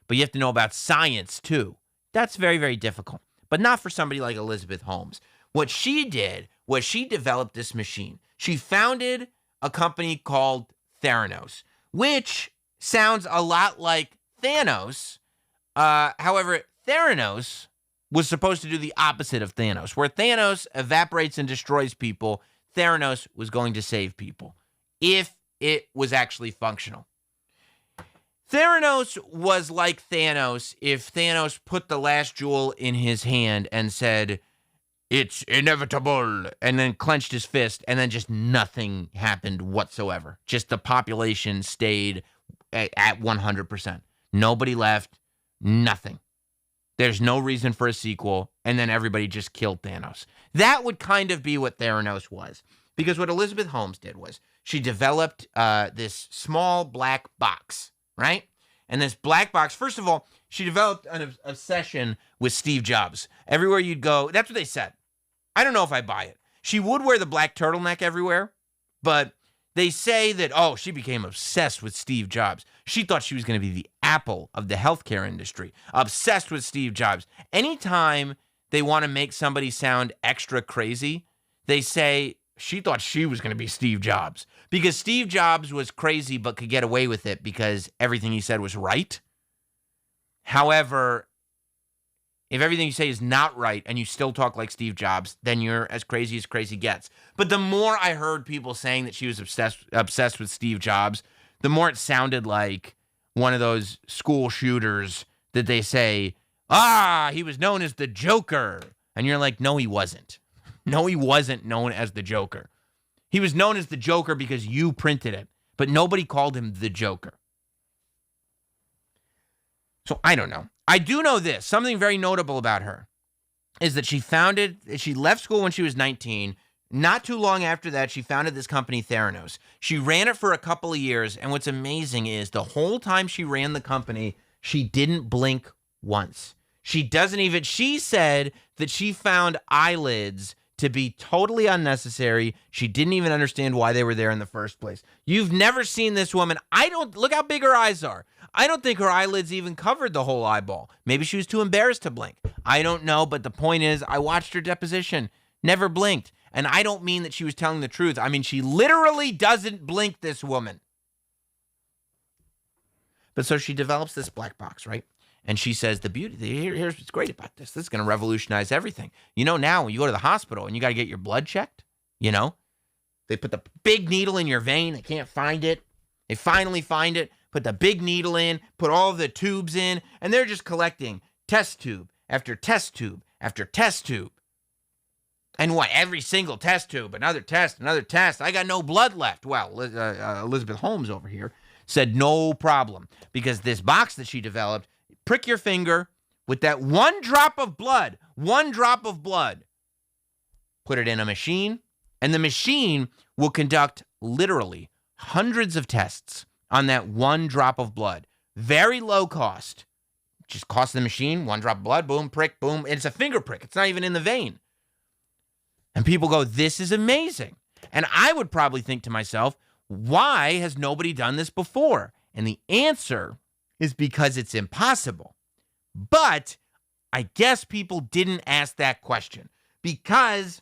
but you have to know about science too. That's very, very difficult, but not for somebody like Elizabeth Holmes. What she did was she developed this machine. She founded a company called Theranos, which sounds a lot like Thanos. However, Theranos was supposed to do the opposite of Thanos. Where Thanos evaporates and destroys people, Theranos was going to save people if it was actually functional. Theranos was like Thanos if Thanos put the last jewel in his hand and said, it's inevitable, and then clenched his fist, and then just nothing happened whatsoever. Just the population stayed at 100%. Nobody left, nothing. There's no reason for a sequel, and then everybody just killed Thanos. That would kind of be what Theranos was. Because what Elizabeth Holmes did was she developed this small black box, right? And this black box, first of all, she developed an obsession with Steve Jobs. Everywhere you'd go, that's what they said. I don't know if I buy it. She would wear the black turtleneck everywhere, but they say that, oh, she became obsessed with Steve Jobs. She thought she was going to be the Apple of the healthcare industry. Obsessed with Steve Jobs. Anytime they want to make somebody sound extra crazy, they say she thought she was going to be Steve Jobs. Because Steve Jobs was crazy but could get away with it because everything he said was right. However, If everything you say is not right and you still talk like Steve Jobs, then you're as crazy gets. But the more I heard people saying that she was obsessed with Steve Jobs, the more it sounded like one of those school shooters that they say, he was known as the Joker. And you're like, no, he wasn't. No, he wasn't known as the Joker. He was known as the Joker because you printed it, but nobody called him the Joker. So I don't know. I do know this. Something very notable about her is that she left school when she was 19. Not too long after that, she founded this company, Theranos. She ran it for a couple of years, and what's amazing is the whole time she ran the company, she didn't blink once. She said that she found eyelids to be totally unnecessary. She didn't even understand why they were there in the first place. You've never seen this woman. Look how big her eyes are. I don't think her eyelids even covered the whole eyeball. Maybe she was too embarrassed to blink. I don't know, but the point is, I watched her deposition. Never blinked. And I don't mean that she was telling the truth. I mean, she literally doesn't blink, this woman. But so she develops this black box, right? And she says, here's what's great about this. This is going to revolutionize everything. You know, now when you go to the hospital and you got to get your blood checked, you know, they put the big needle in your vein. They can't find it. They finally find it, put the big needle in, put all the tubes in, and they're just collecting test tube after test tube after test tube. And what? Every single test tube, another test. I got no blood left. Well, Elizabeth Holmes over here said no problem, because this box that she developed, prick your finger with that one drop of blood, put it in a machine, and the machine will conduct literally hundreds of tests on that one drop of blood. Very low cost. Just cost the machine, one drop of blood, boom, prick, boom. It's a finger prick. It's not even in the vein. And people go, this is amazing. And I would probably think to myself, why has nobody done this before? And the answer is because it's impossible. But I guess people didn't ask that question, because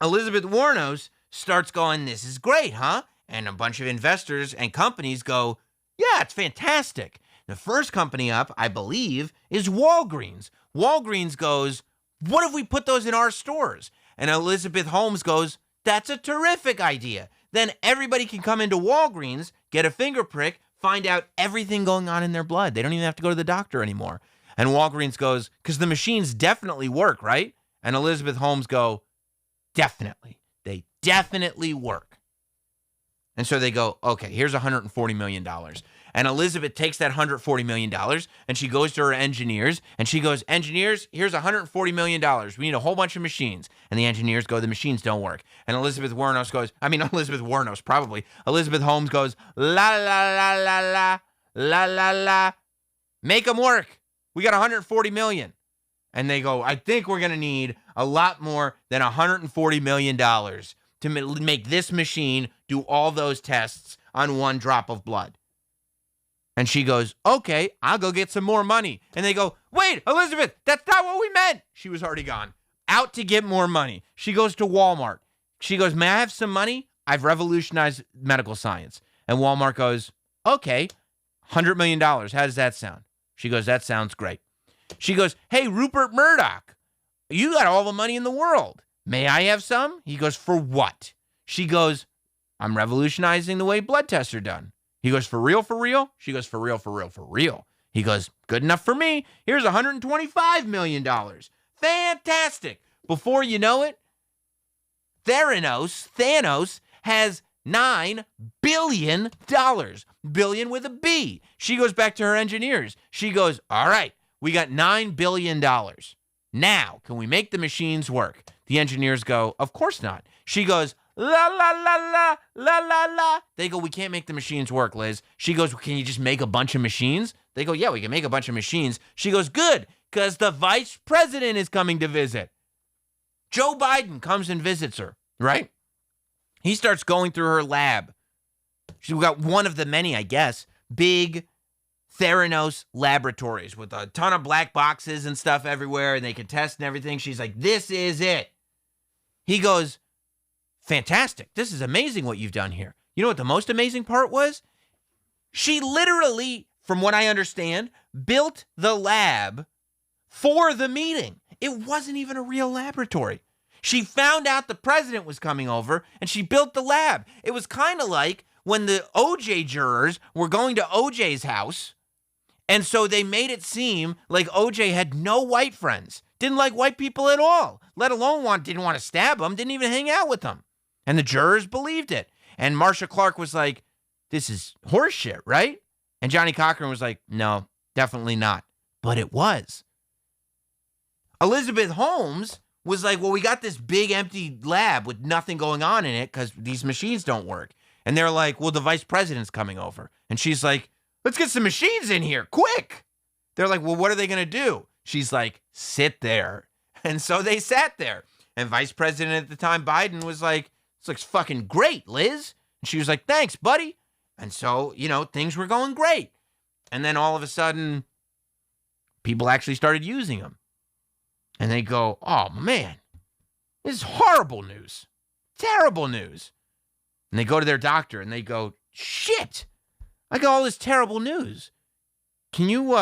Elizabeth Warnos starts going, this is great, huh? And a bunch of investors and companies go, yeah, it's fantastic. The first company up, I believe, is Walgreens. Walgreens goes, what if we put those in our stores? And Elizabeth Holmes goes, that's a terrific idea. Then everybody can come into Walgreens, get a finger prick, find out everything going on in their blood. They don't even have to go to the doctor anymore. And Walgreens goes, because the machines definitely work, right? And Elizabeth Holmes go, definitely. They definitely work. And so they go, okay, here's $140 million. And Elizabeth takes that $140 million and she goes to her engineers and she goes, engineers, here's $140 million. We need a whole bunch of machines. And the engineers go, the machines don't work. And Elizabeth Holmes goes, Elizabeth Holmes goes, la, la, la, la, la, la, la, la. Make them work. We got $140 million. And they go, I think we're going to need a lot more than $140 million to make this machine do all those tests on one drop of blood. And she goes, okay, I'll go get some more money. And they go, wait, Elizabeth, that's not what we meant. She was already gone. Out to get more money. She goes to Walmart. She goes, may I have some money? I've revolutionized medical science. And Walmart goes, okay, $100 million. How does that sound? She goes, that sounds great. She goes, hey, Rupert Murdoch, you got all the money in the world. May I have some? He goes, for what? She goes, I'm revolutionizing the way blood tests are done. He goes, for real, for real? She goes, for real, for real, for real. He goes, good enough for me. Here's $125 million. Fantastic. Before you know it, Theranos has $9 billion. Billion with a B. She goes back to her engineers. She goes, all right, we got $9 billion. Now, can we make the machines work? The engineers go, of course not. She goes, la, la, la, la, la, la, la. They go, we can't make the machines work, Liz. She goes, well, can you just make a bunch of machines? They go, yeah, we can make a bunch of machines. She goes, good, because the vice president is coming to visit. Joe Biden comes and visits her, right? He starts going through her lab. She's got one of the many, I guess, big Theranos laboratories with a ton of black boxes and stuff everywhere, and they can test and everything. She's like, this is it. He goes, fantastic. This is amazing what you've done here. You know what the most amazing part was? She literally, from what I understand, built the lab for the meeting. It wasn't even a real laboratory. She found out the president was coming over, and she built the lab. It was kind of like when the OJ jurors were going to OJ's house, and so they made it seem like OJ had no white friends, didn't like white people at all, let alone didn't want to stab them, didn't even hang out with them. And the jurors believed it. And Marsha Clark was like, this is horseshit, right? And Johnny Cochran was like, no, definitely not. But it was. Elizabeth Holmes was like, well, we got this big empty lab with nothing going on in it because these machines don't work. And they're like, well, the vice president's coming over. And she's like, let's get some machines in here, quick. They're like, well, what are they going to do? She's like, sit there. And so they sat there. And Vice President at the time, Biden, was like, this looks fucking great, Liz. And she was like, thanks, buddy. And so, things were going great. And then all of a sudden, people actually started using them. And they go, oh, man, this is horrible news. Terrible news. And they go to their doctor and they go, shit, I got all this terrible news. Can you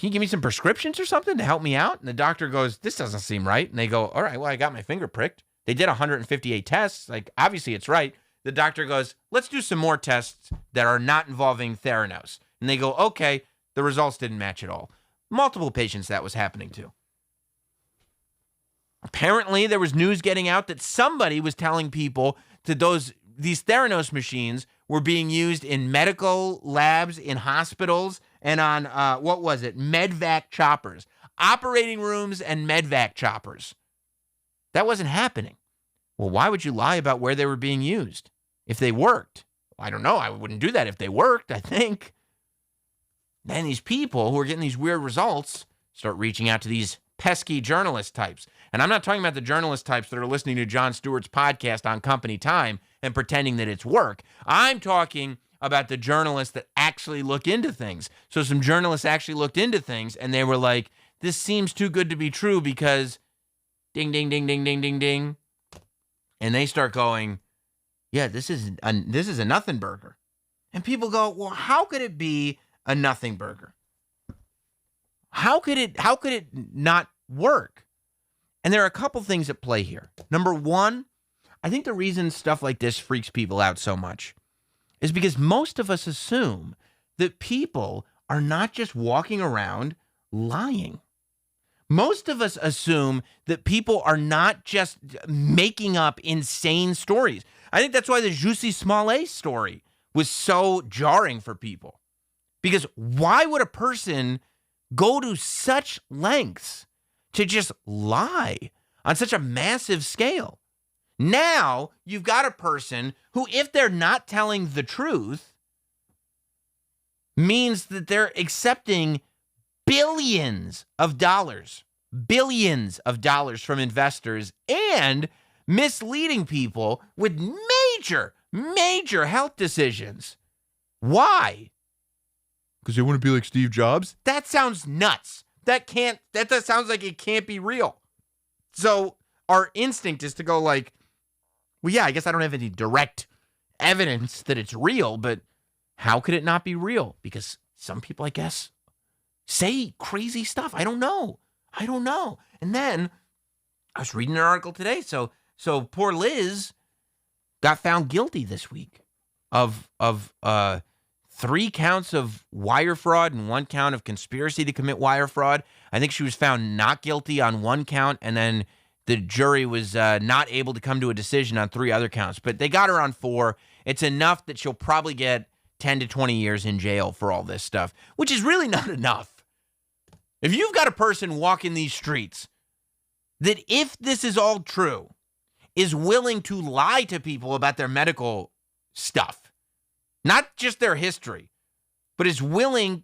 give me some prescriptions or something to help me out? And the doctor goes, this doesn't seem right. And they go, all right, well, I got my finger pricked. They did 158 tests. Like, obviously it's right. The doctor goes, let's do some more tests that are not involving Theranos. And they go, okay, the results didn't match at all. Multiple patients that was happening to. Apparently, there was news getting out that somebody was telling people that these Theranos machines were being used in medical labs, in hospitals, and on, medvac choppers. Operating rooms and medvac choppers. That wasn't happening. Well, why would you lie about where they were being used if they worked? I don't know. I wouldn't do that if they worked, I think. Then these people who are getting these weird results start reaching out to these pesky journalist types. And I'm not talking about the journalist types that are listening to Jon Stewart's podcast on company time and pretending that it's work. I'm talking about the journalists that actually look into things. So some journalists actually looked into things and they were like, this seems too good to be true because ding, ding, ding, ding, ding, ding, ding. And they start going, yeah, this is a nothing burger. And people go, well, how could it be a nothing burger? How could it not work? And there are a couple things at play here. Number one, I think the reason stuff like this freaks people out so much is because most of us assume that people are not just walking around lying. Most of us assume that people are not just making up insane stories. I think that's why the Jussie Smollett story was so jarring for people. Because why would a person go to such lengths to just lie on such a massive scale? Now you've got a person who, if they're not telling the truth, means that they're accepting billions of dollars from investors and misleading people with major health decisions. Why? Because they want to be like Steve Jobs? That sounds nuts. That sounds like it can't be real. So our instinct is to go like, well, yeah, I guess I don't have any direct evidence that it's real, but how could it not be real? Because some people, I guess, say crazy stuff. I don't know. And then I was reading an article today. So poor Liz got found guilty this week of 3 counts of wire fraud and 1 count of conspiracy to commit wire fraud. I think she was found not guilty on 1 count, and then the jury was not able to come to a decision on 3 other counts. But they got her on 4. It's enough that she'll probably get 10 to 20 years in jail for all this stuff, which is really not enough. If you've got a person walking these streets that, if this is all true, is willing to lie to people about their medical stuff, not just their history, but is willing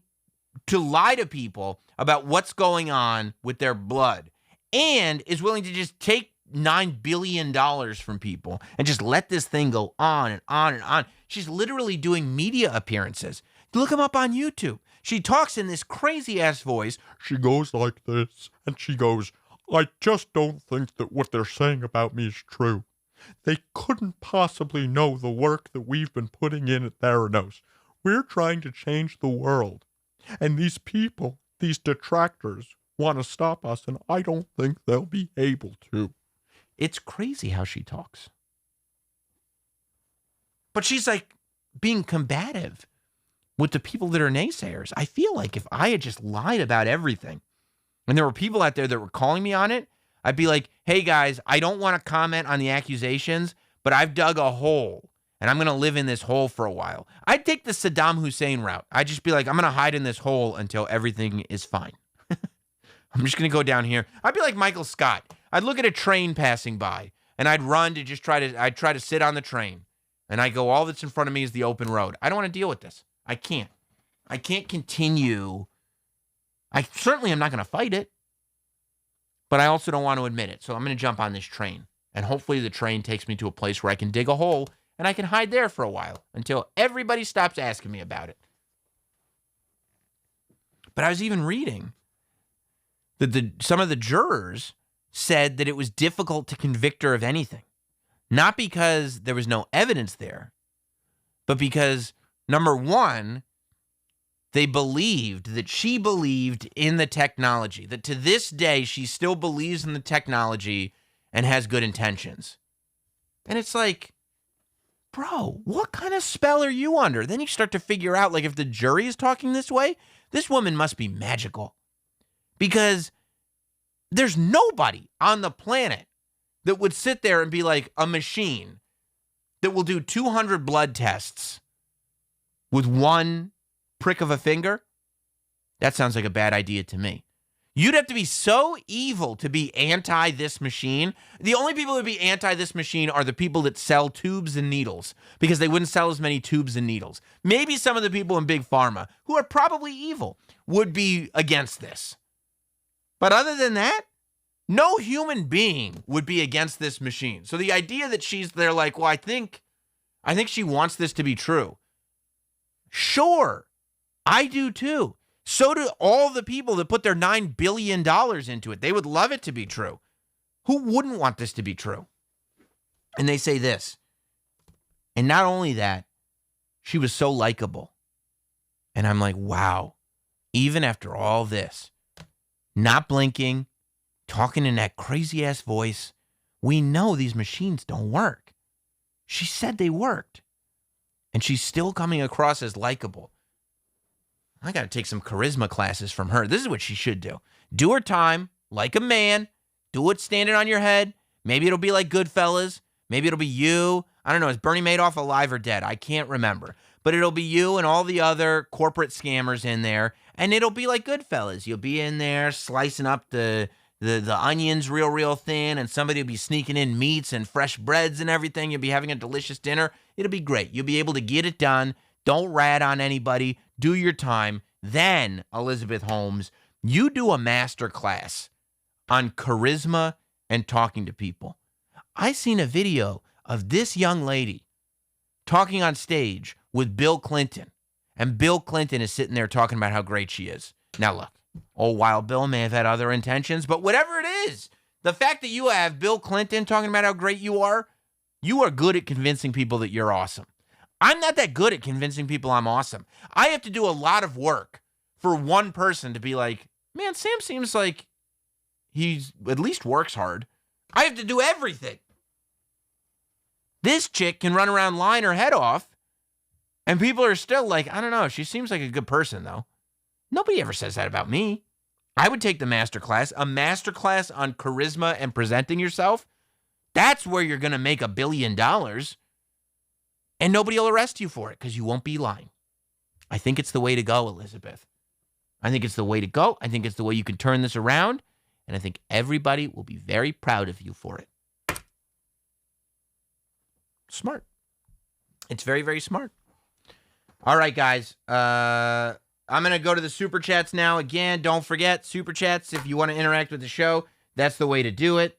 to lie to people about what's going on with their blood, and is willing to just take $9 billion from people and just let this thing go on and on and on. She's literally doing media appearances. Look them up on YouTube. She talks in this crazy-ass voice. She goes like this, and she goes, I just don't think that what they're saying about me is true. They couldn't possibly know the work that we've been putting in at Theranos. We're trying to change the world. And these people these detractors want to stop us, and I don't think they'll be able to. It's crazy how she talks. But she's like being combative with the people that are naysayers. I feel like if I had just lied about everything and there were people out there that were calling me on it, I'd be like, hey guys, I don't want to comment on the accusations, but I've dug a hole and I'm going to live in this hole for a while. I'd take the Saddam Hussein route. I'd just be like, I'm going to hide in this hole until everything is fine. I'm just going to go down here. I'd be like Michael Scott. I'd look at a train passing by and I'd run to just I'd try to sit on the train. And I go, all that's in front of me is the open road. I don't want to deal with this. I can't continue. I certainly am not going to fight it, but I also don't want to admit it. So I'm going to jump on this train. And hopefully the train takes me to a place where I can dig a hole and I can hide there for a while until everybody stops asking me about it. But I was even reading that some of the jurors said that it was difficult to convict her of anything. Not because there was no evidence there, but because, number one, they believed that she believed in the technology, that to this day she still believes in the technology and has good intentions. And it's like, bro, what kind of spell are you under? Then you start to figure out, like, if the jury is talking this way, this woman must be magical. Because there's nobody on the planet that would sit there and be like a machine that will do 200 blood tests with one prick of a finger. That sounds like a bad idea to me. You'd have to be so evil to be anti this machine. The only people that would be anti this machine are the people that sell tubes and needles, because they wouldn't sell as many tubes and needles. Maybe some of the people in Big Pharma, who are probably evil, would be against this. But other than that, no human being would be against this machine. So the idea that they're like, well, I think she wants this to be true. Sure, I do too. So do all the people that put their $9 billion into it. They would love it to be true. Who wouldn't want this to be true? And they say this. And not only that, she was so likable. And I'm like, wow, even after all this, not blinking, talking in that crazy ass voice, we know these machines don't work. She said they worked. And she's still coming across as likable. I got to take some charisma classes from her. This is what she should do. Do her time like a man. Do it standing on your head. Maybe it'll be like Goodfellas. Maybe it'll be you. I don't know. Is Bernie Madoff alive or dead? I can't remember. But it'll be you and all the other corporate scammers in there. And it'll be like Goodfellas. You'll be in there slicing up the onions real thin, and somebody will be sneaking in meats and fresh breads and everything. You'll be having a delicious dinner. It'll be great. You'll be able to get it done. Don't rat on anybody. Do your time. Then, Elizabeth Holmes, you do a master class on charisma and talking to people. I seen a video of this young lady talking on stage with Bill Clinton, and Bill Clinton is sitting there talking about how great she is. Now look, old Wild Bill may have had other intentions, but whatever it is, the fact that you have Bill Clinton talking about how great you are good at convincing people that you're awesome. I'm not that good at convincing people I'm awesome. I have to do a lot of work for one person to be like, man, Sam seems like he's at least works hard. I have to do everything. This chick can run around lying her head off, and people are still like, I don't know, she seems like a good person, though. Nobody ever says that about me. I would take the masterclass, a masterclass on charisma and presenting yourself. That's where you're going to make $1 billion. And nobody will arrest you for it because you won't be lying. I think it's the way to go, Elizabeth. I think it's the way to go. I think it's the way you can turn this around. And I think everybody will be very proud of you for it. Smart. It's very, very smart. All right, guys. I'm going to go to the Super Chats now. Again, don't forget, Super Chats, if you want to interact with the show, that's the way to do it.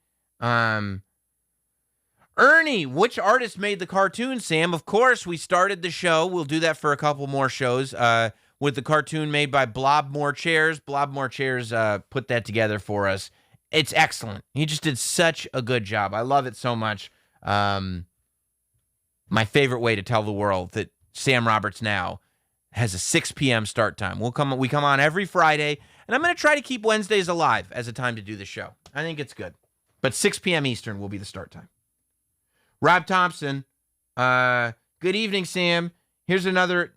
Ernie, which artist made the cartoon, Sam? Of course, we started the show. We'll do that for a couple more shows with the cartoon made by Blob More Chairs. Blob More Chairs put that together for us. It's excellent. He just did such a good job. I love it so much. My favorite way to tell the world that Sam Roberts Now has a 6 p.m. start time. We come on every Friday, And I'm going to try to keep Wednesdays alive as a time to do the show. I think it's good. But 6 p.m. Eastern will be the start time. Rob Thompson, good evening, Sam. Here's another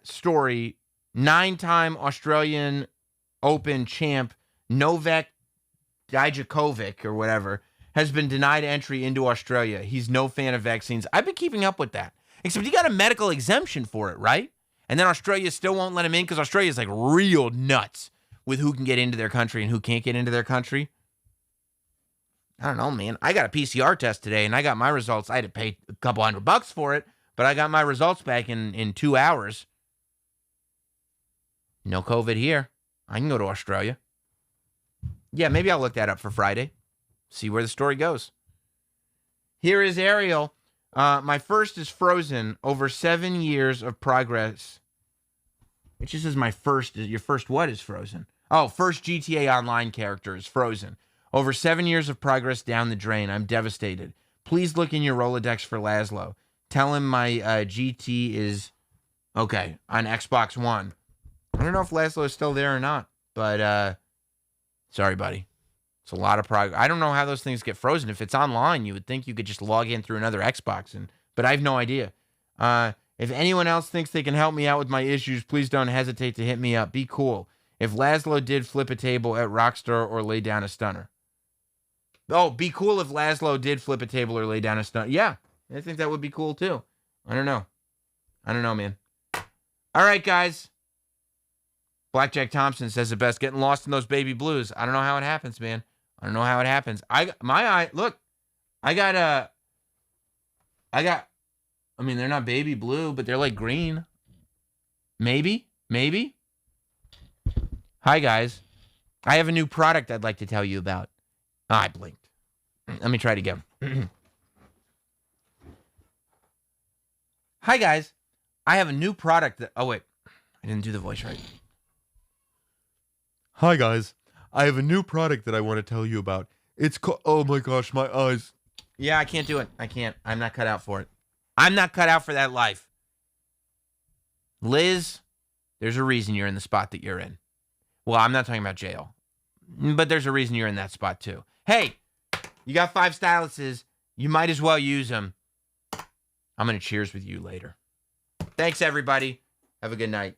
story. 9-time Australian Open champ Novak Djokovic or whatever has been denied entry into Australia. He's no fan of vaccines. I've been keeping up with that. Except he got a medical exemption for it, right? And then Australia still won't let him in because Australia is like real nuts with who can get into their country and who can't get into their country. I don't know, man. I got a PCR test today and I got my results. I had to pay a couple $100 for it, but I got my results back in 2 hours. No COVID here. I can go to Australia. Yeah, maybe I'll look that up for Friday. See where the story goes. Here is Ariel. My first is Frozen. Over 7 years of progress. It just says my first. Your first what is Frozen? Oh, first GTA Online character is Frozen. Over 7 years of progress down the drain. I'm devastated. Please look in your Rolodex for Laszlo. Tell him my GT is okay on Xbox One. I don't know if Laszlo is still there or not, but sorry, buddy. It's a lot of progress. I don't know how those things get frozen. If it's online, you would think you could just log in through another Xbox, but I have no idea. If anyone else thinks they can help me out with my issues, please don't hesitate to hit me up. Be cool. If Laszlo did flip a table at Rockstar or lay down a stunner. Oh, be cool if Laszlo did flip a table or lay down a stunner. Yeah, I think that would be cool too. I don't know, man. All right, guys. Blackjack Thompson says it best, getting lost in those baby blues. I don't know how it happens, man. I don't know how it happens. I mean, they're not baby blue, but they're like green. Maybe. Hi, guys. I have a new product I'd like to tell you about. Oh, I blinked. Let me try it again. Hi, guys. I have a new product that... Oh, wait. I didn't do the voice right. Hi, guys. I have a new product that I want to tell you about. It's called... Oh, my gosh, my eyes. Yeah, I can't do it. I can't. I'm not cut out for it. I'm not cut out for that life. Liz, there's a reason you're in the spot that you're in. Well, I'm not talking about jail. But there's a reason you're in that spot, too. Hey, you got 5 styluses. You might as well use them. I'm going to cheers with you later. Thanks, everybody. Have a good night.